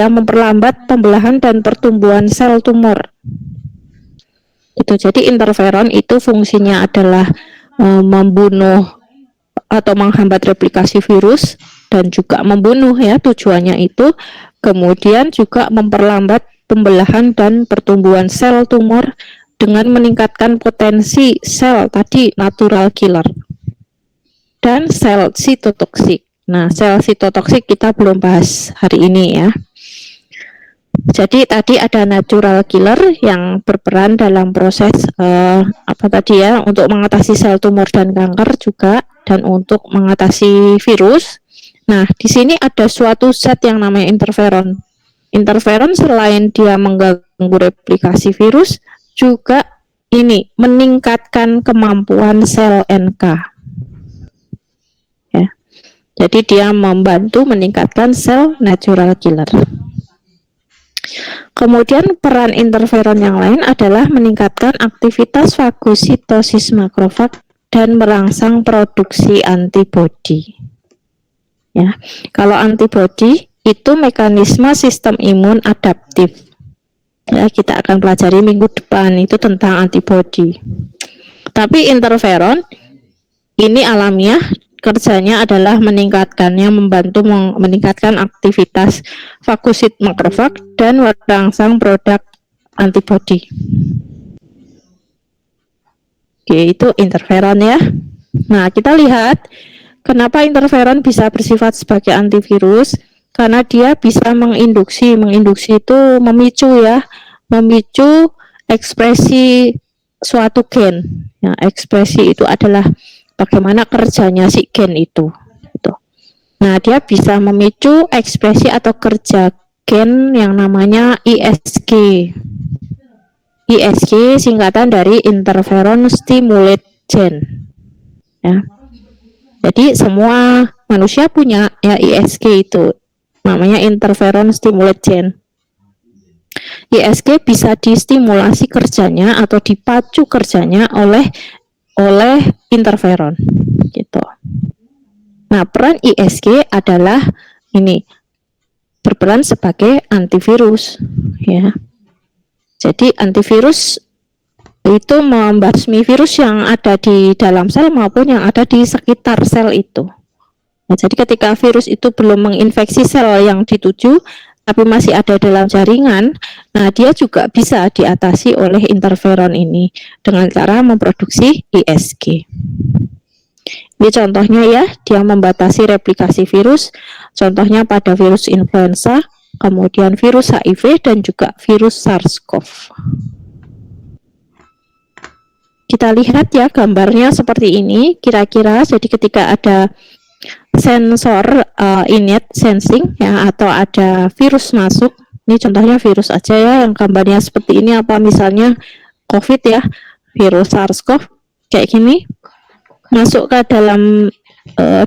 memperlambat pembelahan dan pertumbuhan sel tumor. Itu jadi interferon itu fungsinya adalah membunuh atau menghambat replikasi virus dan juga membunuh ya tujuannya itu. Kemudian juga memperlambat pembelahan dan pertumbuhan sel tumor dengan meningkatkan potensi sel tadi natural killer dan sel sitotoksik. Nah, sel sitotoksik kita belum bahas hari ini ya. Jadi tadi ada natural killer yang berperan dalam proses apa tadi ya, untuk mengatasi sel tumor dan kanker juga, dan untuk mengatasi virus. Nah, di sini ada suatu zat yang namanya interferon. Interferon selain dia mengganggu replikasi virus, juga ini meningkatkan kemampuan sel NK. Ya. Jadi dia membantu meningkatkan sel natural killer. Kemudian peran interferon yang lain adalah meningkatkan aktivitas fagositosis makrofag dan merangsang produksi antibodi. Ya, kalau antibodi itu mekanisme sistem imun adaptif. Ya, kita akan pelajari minggu depan itu tentang antibodi. Tapi interferon ini alamiah, kerjanya adalah meningkatkannya, membantu meningkatkan aktivitas fagosit makrofag dan merangsang produk antibodi. Oke, itu interferon ya. Nah, kita lihat kenapa interferon bisa bersifat sebagai antivirus, karena dia bisa menginduksi itu memicu ya, memicu ekspresi suatu gen. Ya, ekspresi itu adalah bagaimana kerjanya si gen itu. Nah, dia bisa memicu ekspresi atau kerja gen yang namanya ISG. ISG singkatan dari interferon stimulate gen. Ya. Jadi semua manusia punya ya ISG itu, namanya interferon stimulate gen. ISG bisa distimulasi kerjanya atau dipacu kerjanya oleh interferon gitu. Nah, peran ISG adalah ini, berperan sebagai antivirus ya. Jadi antivirus itu membasmi virus yang ada di dalam sel maupun yang ada di sekitar sel itu. Nah, jadi ketika virus itu belum menginfeksi sel yang dituju tapi masih ada dalam jaringan, nah dia juga bisa diatasi oleh interferon ini dengan cara memproduksi ISG. Ini contohnya ya, dia membatasi replikasi virus, contohnya pada virus influenza, kemudian virus HIV, dan juga virus SARS-CoV. Kita lihat ya gambarnya seperti ini, kira-kira jadi ketika ada sensor innate sensing ya, atau ada virus masuk, ini contohnya virus aja ya, yang gambarnya seperti ini, apa misalnya COVID ya, virus SARS-CoV, kayak gini, masuk ke dalam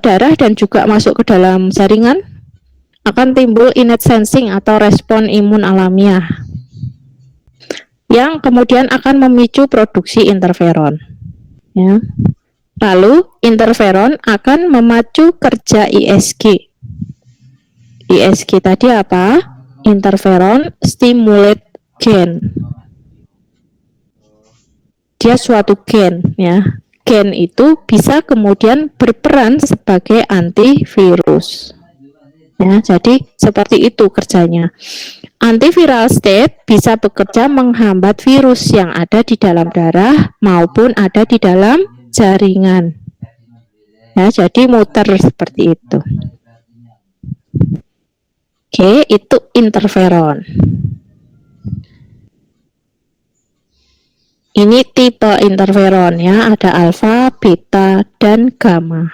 darah dan juga masuk ke dalam jaringan, akan timbul innate sensing atau respon imun alamiah yang kemudian akan memicu produksi interferon ya. Lalu interferon akan memacu kerja ISG. ISG tadi apa? Interferon stimulate gen. Dia suatu gen ya. Gen itu bisa kemudian berperan sebagai antivirus. Ya, jadi seperti itu kerjanya. Antiviral state bisa bekerja menghambat virus yang ada di dalam darah maupun ada di dalam jaringan. Ya, jadi muter seperti itu. Oke, itu interferon. Ini tipe interferon ya, ada alfa, beta, dan gamma.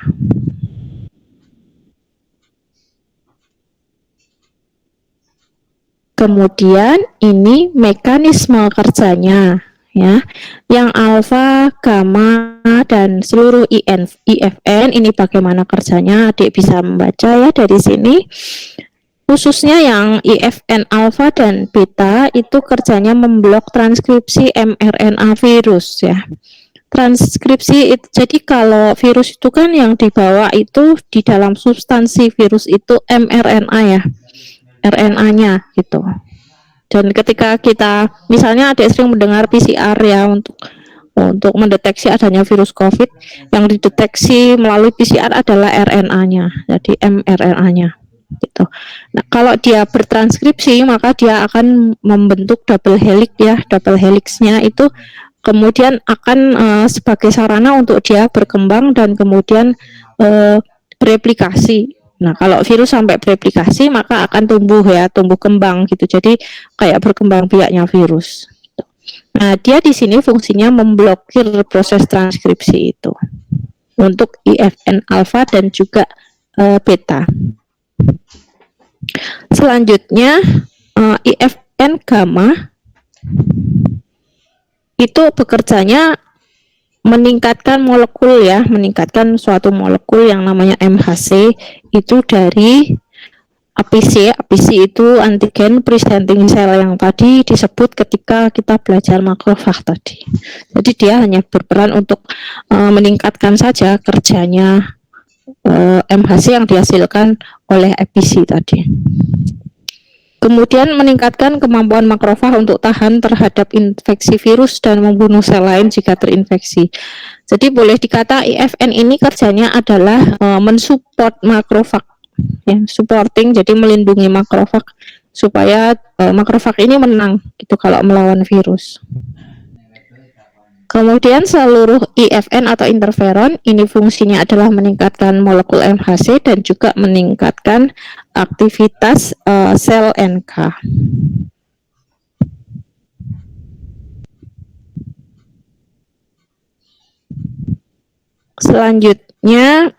Kemudian ini mekanisme kerjanya ya. Yang alfa, gamma, dan seluruh IFN ini bagaimana kerjanya, adik bisa membaca ya dari sini. Khususnya yang IFN alfa dan beta itu kerjanya memblok transkripsi mRNA virus ya. Transkripsi itu, jadi kalau virus itu kan yang dibawa itu di dalam substansi virus itu mRNA ya, RNA-nya gitu. Dan ketika kita misalnya ada sering mendengar PCR ya untuk mendeteksi adanya virus COVID, yang dideteksi melalui PCR adalah RNA-nya, jadi mRNA-nya gitu. Nah, kalau dia bertranskripsi maka dia akan membentuk double helix ya, double helix-nya itu kemudian akan sebagai sarana untuk dia berkembang dan kemudian replikasi. Nah, kalau virus sampai bereplikasi maka akan tumbuh kembang gitu. Jadi kayak berkembang biaknya virus. Nah, dia di sini fungsinya memblokir proses transkripsi itu untuk IFN alfa dan juga beta. Selanjutnya IFN gamma itu bekerjanya meningkatkan molekul ya, meningkatkan suatu molekul yang namanya MHC itu dari APC itu antigen presenting cell yang tadi disebut ketika kita belajar makrofag tadi. Jadi dia hanya berperan untuk meningkatkan saja kerjanya MHC yang dihasilkan oleh APC tadi. Kemudian meningkatkan kemampuan makrofag untuk tahan terhadap infeksi virus dan membunuh sel lain jika terinfeksi. Jadi boleh dikata IFN ini kerjanya adalah mensupport makrofag, ya, supporting, jadi melindungi makrofag supaya makrofag ini menang gitu kalau melawan virus. Kemudian seluruh IFN atau interferon ini fungsinya adalah meningkatkan molekul MHC dan juga meningkatkan aktivitas sel NK. Selanjutnya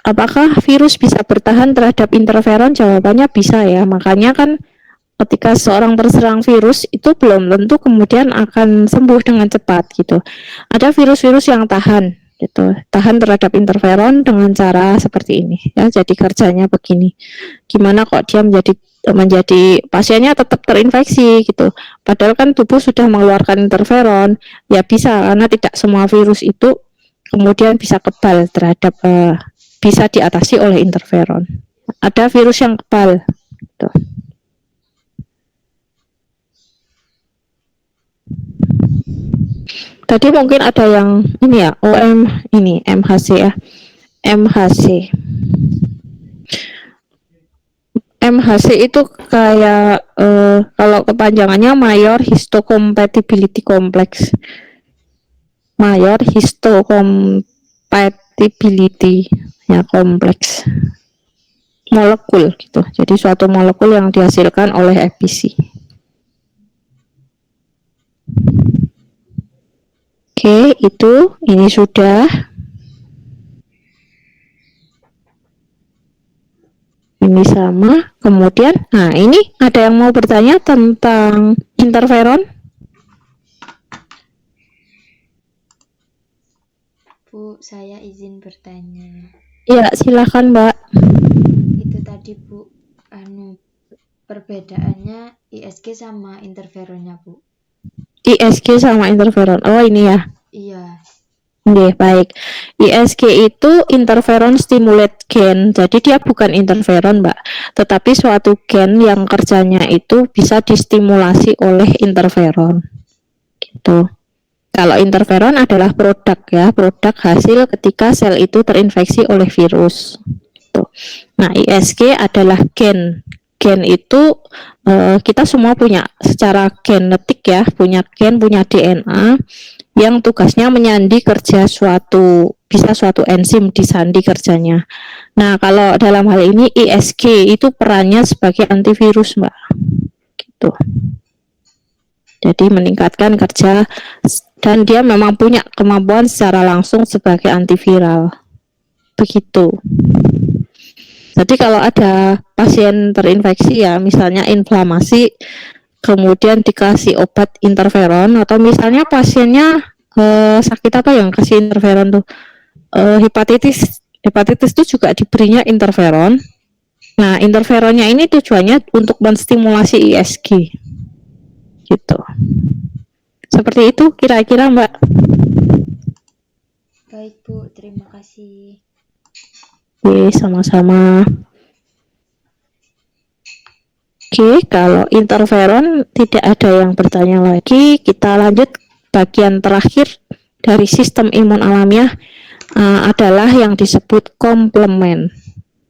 apakah virus bisa bertahan terhadap interferon? Jawabannya bisa ya. Makanya kan ketika seorang terserang virus itu belum tentu kemudian akan sembuh dengan cepat gitu. Ada virus-virus yang tahan gitu, tahan terhadap interferon dengan cara seperti ini ya. Jadi kerjanya begini. Gimana kok dia menjadi pasiennya tetap terinfeksi gitu. Padahal kan tubuh sudah mengeluarkan interferon. Ya bisa, karena tidak semua virus itu kemudian bisa kebal terhadap bisa diatasi oleh interferon. Ada virus yang kebal gitu. Tadi mungkin ada yang ini ya, ini MHC ya. MHC itu kayak kalau kepanjangannya Mayor Histocompatibility Complex. Mayor Histocompatibility ya, kompleks molekul gitu. Jadi suatu molekul yang dihasilkan oleh APC. Oke, ini sudah. Ini sama. Kemudian, nah ini ada yang mau bertanya tentang interferon? Bu, saya izin bertanya. Ya, silakan Mbak. Itu tadi Bu, perbedaannya ISG sama interferonnya Bu. ISG sama interferon. Oh, ini ya. Iya. Oke, baik. ISG itu interferon stimulate gen. Jadi dia bukan interferon, Mbak, tetapi suatu gen yang kerjanya itu bisa distimulasi oleh interferon. Gitu. Kalau interferon adalah produk ya, produk hasil ketika sel itu terinfeksi oleh virus. Gitu. Nah, ISG adalah gen. Gen itu kita semua punya secara genetik ya, punya gen, punya DNA yang tugasnya menyandi kerja suatu enzim disandi kerjanya. Nah, kalau dalam hal ini ISG itu perannya sebagai antivirus, Mbak. Gitu. Jadi meningkatkan kerja dan dia memang punya kemampuan secara langsung sebagai antiviral. Begitu. Jadi kalau ada pasien terinfeksi ya, misalnya inflamasi, kemudian dikasih obat interferon, atau misalnya pasiennya sakit apa yang kasih interferon tuh, hepatitis itu juga diberinya interferon. Nah, interferonnya ini tujuannya untuk menstimulasi ISG gitu. Seperti itu kira-kira Mbak. Baik Bu, terima kasih. Oke, sama-sama. Oke, kalau interferon tidak ada yang bertanya lagi. Kita lanjut bagian terakhir dari sistem imun alamiah, adalah yang disebut komplement.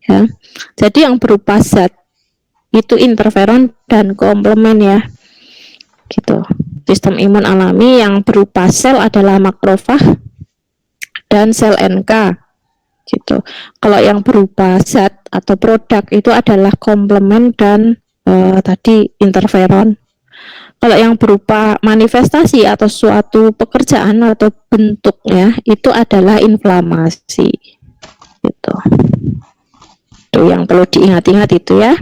Ya. Jadi yang berupa zat itu interferon dan komplement ya. Gitu. Sistem imun alami yang berupa sel adalah makrofag dan sel NK. Gitu. Kalau yang berupa zat atau produk itu adalah komplement dan tadi interferon. Kalau yang berupa manifestasi atau suatu pekerjaan atau bentuknya itu adalah inflamasi. Gitu. Itu yang perlu diingat-ingat itu ya.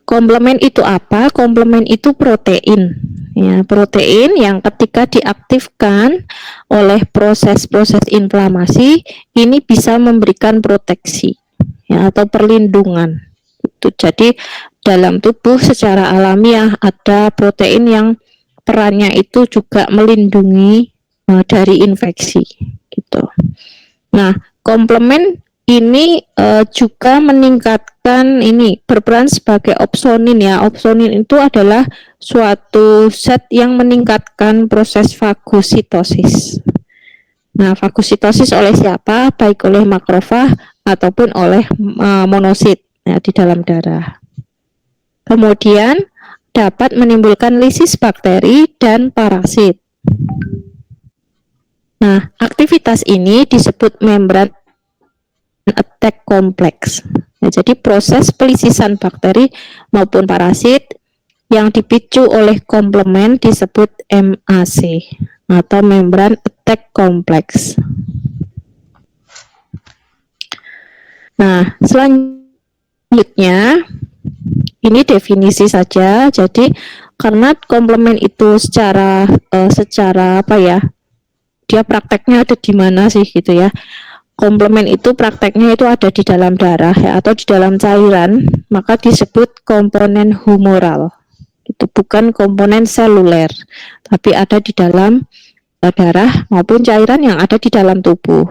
Komplement itu apa? Komplement itu protein. Ya, protein yang ketika diaktifkan oleh proses-proses inflamasi ini bisa memberikan proteksi ya, atau perlindungan. Itu jadi dalam tubuh secara alamiah ada protein yang perannya itu juga melindungi dari infeksi gitu. Nah, komplement ini juga meningkatkan ini berperan sebagai opsonin ya. Opsonin itu adalah suatu zat yang meningkatkan proses fagositosis. Nah, fagositosis oleh siapa? Baik oleh makrofag ataupun oleh monosit ya, di dalam darah. Kemudian dapat menimbulkan lisis bakteri dan parasit. Nah, aktivitas ini disebut membran attack kompleks. Ya, jadi proses pelisisan bakteri maupun parasit yang dipicu oleh komplement disebut MAC atau membran attack kompleks. Nah, selanjutnya ini definisi saja. Jadi karena komplement itu secara apa ya? Dia prakteknya ada di mana sih gitu ya. Komplement itu prakteknya itu ada di dalam darah ya, atau di dalam cairan, maka disebut komponen humoral. Itu bukan komponen seluler, tapi ada di dalam darah maupun cairan yang ada di dalam tubuh.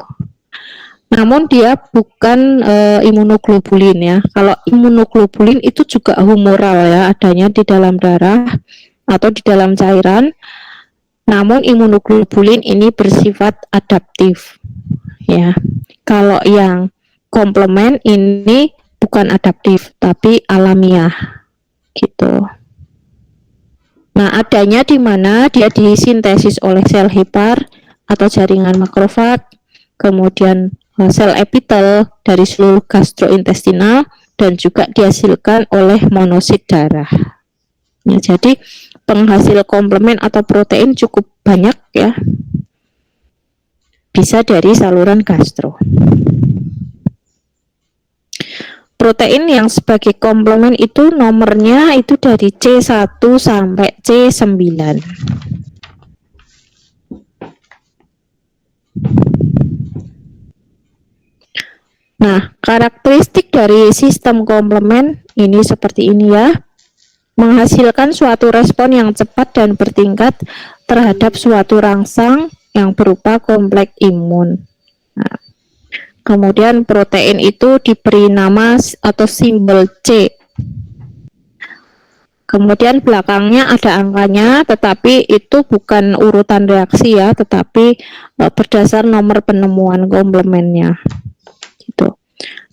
Namun dia bukan imunoglobulin ya. Kalau imunoglobulin itu juga humoral ya, adanya di dalam darah atau di dalam cairan. Namun imunoglobulin ini bersifat adaptif. Ya, kalau yang komplement ini bukan adaptif tapi alamiah, gitu. Nah, adanya di mana dia disintesis oleh sel hepar atau jaringan makrofag, kemudian sel epitel dari seluruh gastrointestinal dan juga dihasilkan oleh monosit darah. Ya, jadi penghasil komplement atau protein cukup banyak ya. Bisa dari saluran gastro. Protein yang sebagai komplement itu nomornya itu dari C1 sampai C9. Nah, karakteristik dari sistem komplement ini seperti ini ya. Menghasilkan suatu respon yang cepat dan bertingkat terhadap suatu rangsang yang berupa kompleks imun. Nah, kemudian protein itu diberi nama atau simbol C. Kemudian belakangnya ada angkanya, tetapi itu bukan urutan reaksi ya, tetapi berdasar nomor penemuan komplementnya. Gitu.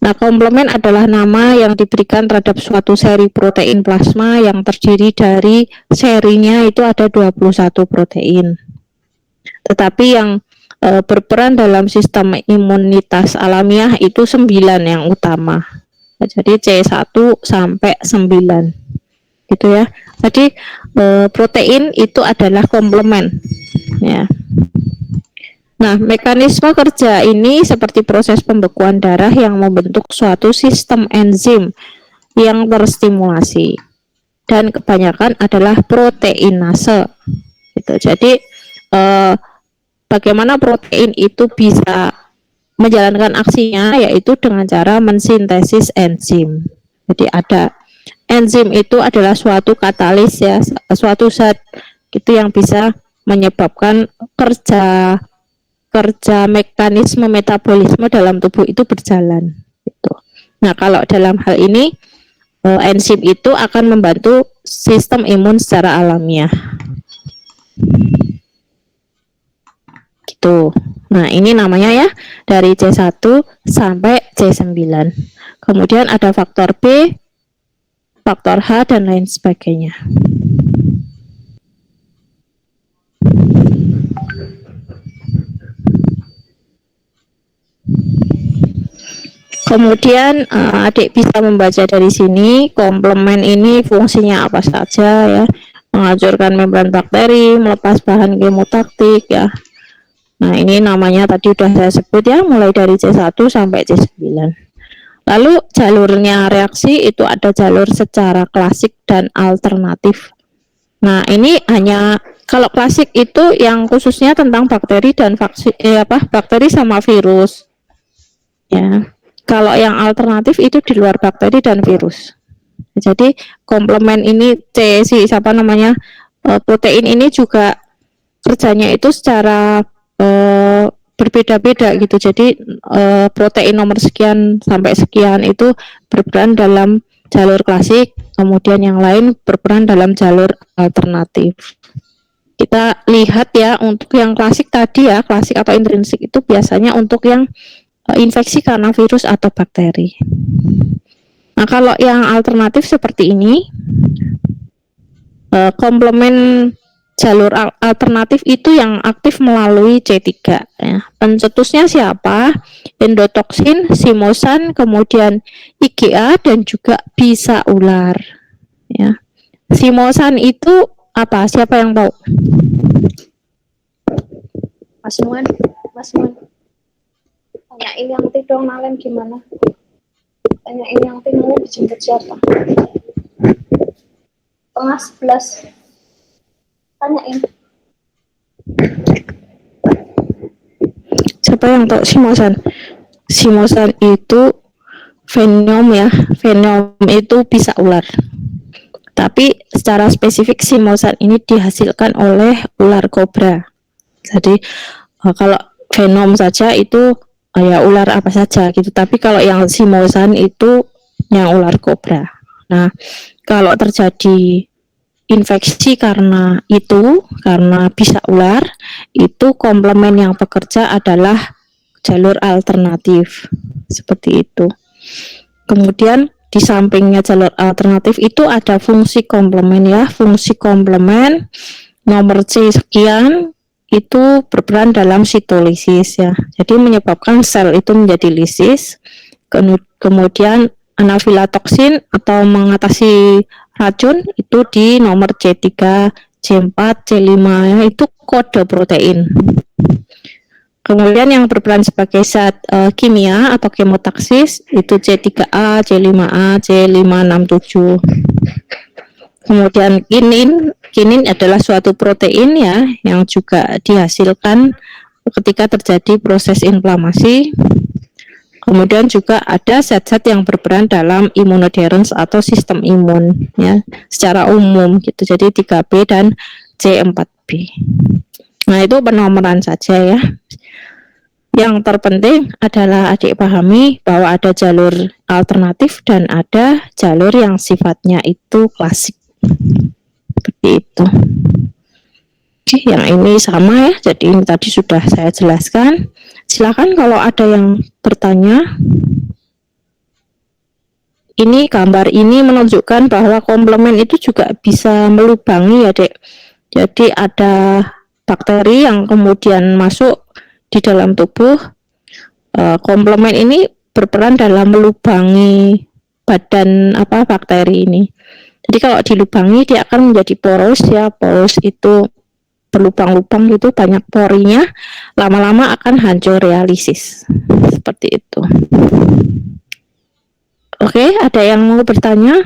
Nah, komplement adalah nama yang diberikan terhadap suatu seri protein plasma yang terdiri dari serinya itu ada 21 protein. Tetapi yang berperan dalam sistem imunitas alamiah itu 9 yang utama. Jadi C1 sampai 9. Gitu ya. Jadi protein itu adalah komplement ya. Nah, mekanisme kerja ini seperti proses pembekuan darah yang membentuk suatu sistem enzim yang terstimulasi dan kebanyakan adalah proteinase. Gitu. Jadi bagaimana protein itu bisa menjalankan aksinya yaitu dengan cara mensintesis enzim. Jadi ada enzim itu adalah suatu katalis ya, suatu zat itu yang bisa menyebabkan kerja mekanisme metabolisme dalam tubuh itu berjalan gitu. Nah, kalau dalam hal ini enzim itu akan membantu sistem imun secara alamiah. Gitu. Nah, ini namanya ya dari C1 sampai C9. Kemudian ada faktor B, faktor H, dan lain sebagainya. Kemudian adik bisa membaca dari sini komplement ini fungsinya apa saja ya, menghancurkan membran bakteri, melepas bahan kemotaktik ya. Nah, ini namanya tadi sudah saya sebut ya, mulai dari C1 sampai C9. Lalu jalurnya reaksi itu ada jalur secara klasik dan alternatif. Nah, ini hanya kalau klasik itu yang khususnya tentang bakteri dan bakteri sama virus. Ya. Kalau yang alternatif itu di luar bakteri dan virus. Jadi komplement ini protein ini juga kerjanya itu secara berbeda-beda gitu. Jadi protein nomor sekian sampai sekian itu berperan dalam jalur klasik, kemudian yang lain berperan dalam jalur alternatif. Kita lihat ya, untuk yang klasik tadi ya, klasik atau intrinsik itu biasanya untuk yang infeksi karena virus atau bakteri. Nah, kalau yang alternatif seperti ini, komplement jalur alternatif itu yang aktif melalui C3 ya. Pencetusnya siapa? Endotoksin, simosan, kemudian IgA, dan juga bisa ular ya. Simosan itu apa? Siapa yang tahu? Mas Muan, tanyain yang dong Nalen gimana? Tanyain yang mau dijemput siapa? Tengah 11. Tanyain. Siapa yang tahu simosan? Simosan itu venom ya. Venom itu bisa ular. Tapi secara spesifik simosan ini dihasilkan oleh ular kobra. Jadi kalau venom saja itu ya ular apa saja gitu. Tapi kalau yang simosan itu yang ular kobra. Nah, kalau terjadi infeksi karena bisa ular, itu komplement yang bekerja adalah jalur alternatif. Seperti itu. Kemudian di sampingnya jalur alternatif itu ada fungsi komplement ya. Fungsi komplement nomor C sekian itu berperan dalam sitolisis ya. Jadi menyebabkan sel itu menjadi lisis. Kemudian anafilatoxin atau mengatasi racun itu di nomor C3, C4, C5 ya, itu kode protein. Kemudian yang berperan sebagai zat kimia atau kemotaksis itu C3A, C5A, C567. Kemudian kinin adalah suatu protein ya yang juga dihasilkan ketika terjadi proses inflamasi. Kemudian juga ada zat-zat yang berperan dalam immunoadherence atau sistem imun ya secara umum gitu. Jadi 3B dan C4B. Nah, itu penomoran saja ya. Yang terpenting adalah adik pahami bahwa ada jalur alternatif dan ada jalur yang sifatnya itu klasik. Seperti itu. Oke, yang ini sama ya. Jadi ini tadi sudah saya jelaskan. Silakan kalau ada yang bertanya. Ini gambar ini menunjukkan bahwa komplement itu juga bisa melubangi ya, Dek. Jadi ada bakteri yang kemudian masuk di dalam tubuh. Komplement ini berperan dalam melubangi badan bakteri ini. Jadi kalau dilubangi dia akan menjadi poros ya. Poros itu berlubang-lubang gitu, banyak porinya, lama-lama akan hancur realisis. Seperti itu. Oke, ada yang mau bertanya?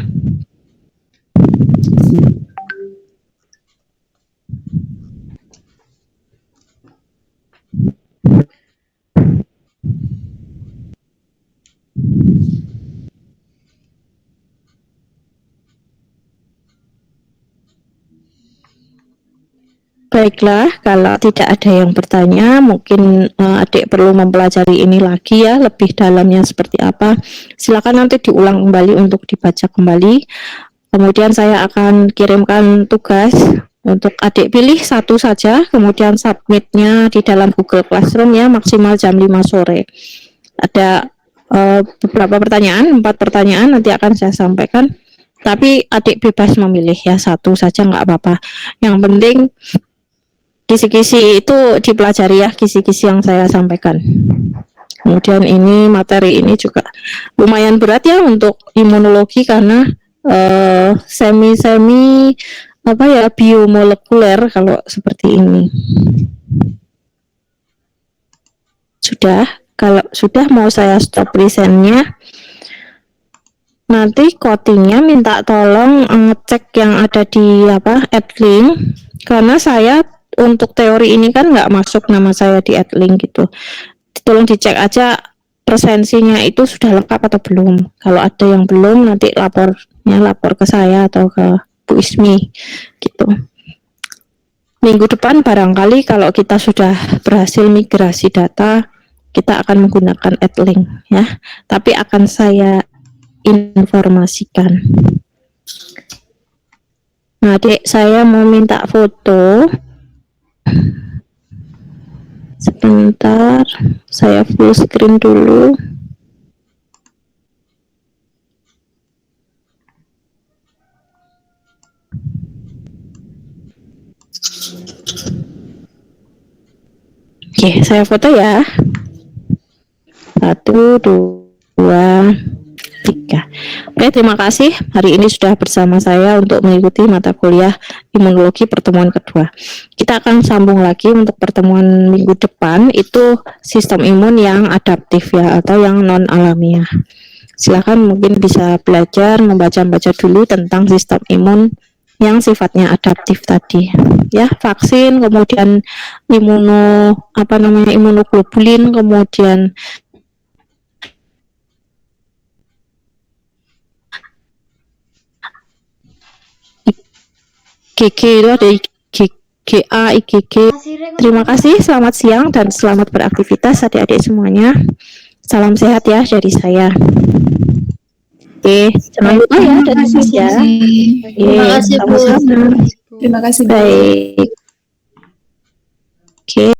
Baiklah, kalau tidak ada yang bertanya, mungkin adik perlu mempelajari ini lagi ya, lebih dalamnya seperti apa. Silakan nanti diulang kembali untuk dibaca kembali. Kemudian saya akan kirimkan tugas untuk adik pilih satu saja, kemudian submitnya di dalam Google Classroom ya, maksimal jam 5 sore. Ada beberapa pertanyaan, 4 pertanyaan nanti akan saya sampaikan. Tapi adik bebas memilih ya, satu saja nggak apa-apa. Yang penting kisi-kisi itu dipelajari ya, kisi-kisi yang saya sampaikan. Kemudian ini materi ini juga lumayan berat ya untuk imunologi karena semi-semi apa ya, biomolekuler kalau seperti ini. Sudah, kalau sudah mau saya stop presentnya. Nanti codingnya minta tolong ngecek yang ada di add link, karena saya untuk teori ini kan nggak masuk nama saya di add link gitu. Tolong dicek aja presensinya itu sudah lengkap atau belum. Kalau ada yang belum, nanti lapor ke saya atau ke Bu Ismi gitu. Minggu depan barangkali kalau kita sudah berhasil migrasi data, kita akan menggunakan add link ya. Tapi akan saya informasikan. Nah, Dek, saya mau minta foto. Sebentar, saya full screen dulu. Oke, saya foto ya. 1, 2, 3. Oke, terima kasih. Hari ini sudah bersama saya untuk mengikuti mata kuliah imunologi pertemuan kedua. Kita akan sambung lagi untuk pertemuan minggu depan, itu sistem imun yang adaptif ya, atau yang non alamiah. Silakan mungkin bisa belajar membaca-baca dulu tentang sistem imun yang sifatnya adaptif tadi ya, vaksin, kemudian imunoglobulin, kemudian IgG itu ada IgA, IgG. Terima kasih, selamat siang dan selamat beraktivitas adik-adik semuanya. Salam sehat ya dari saya. Oke, jangan lupa ya dari saya. Terima kasih Bu. Sama-sama. Terima kasih Bu. Baik. Oke.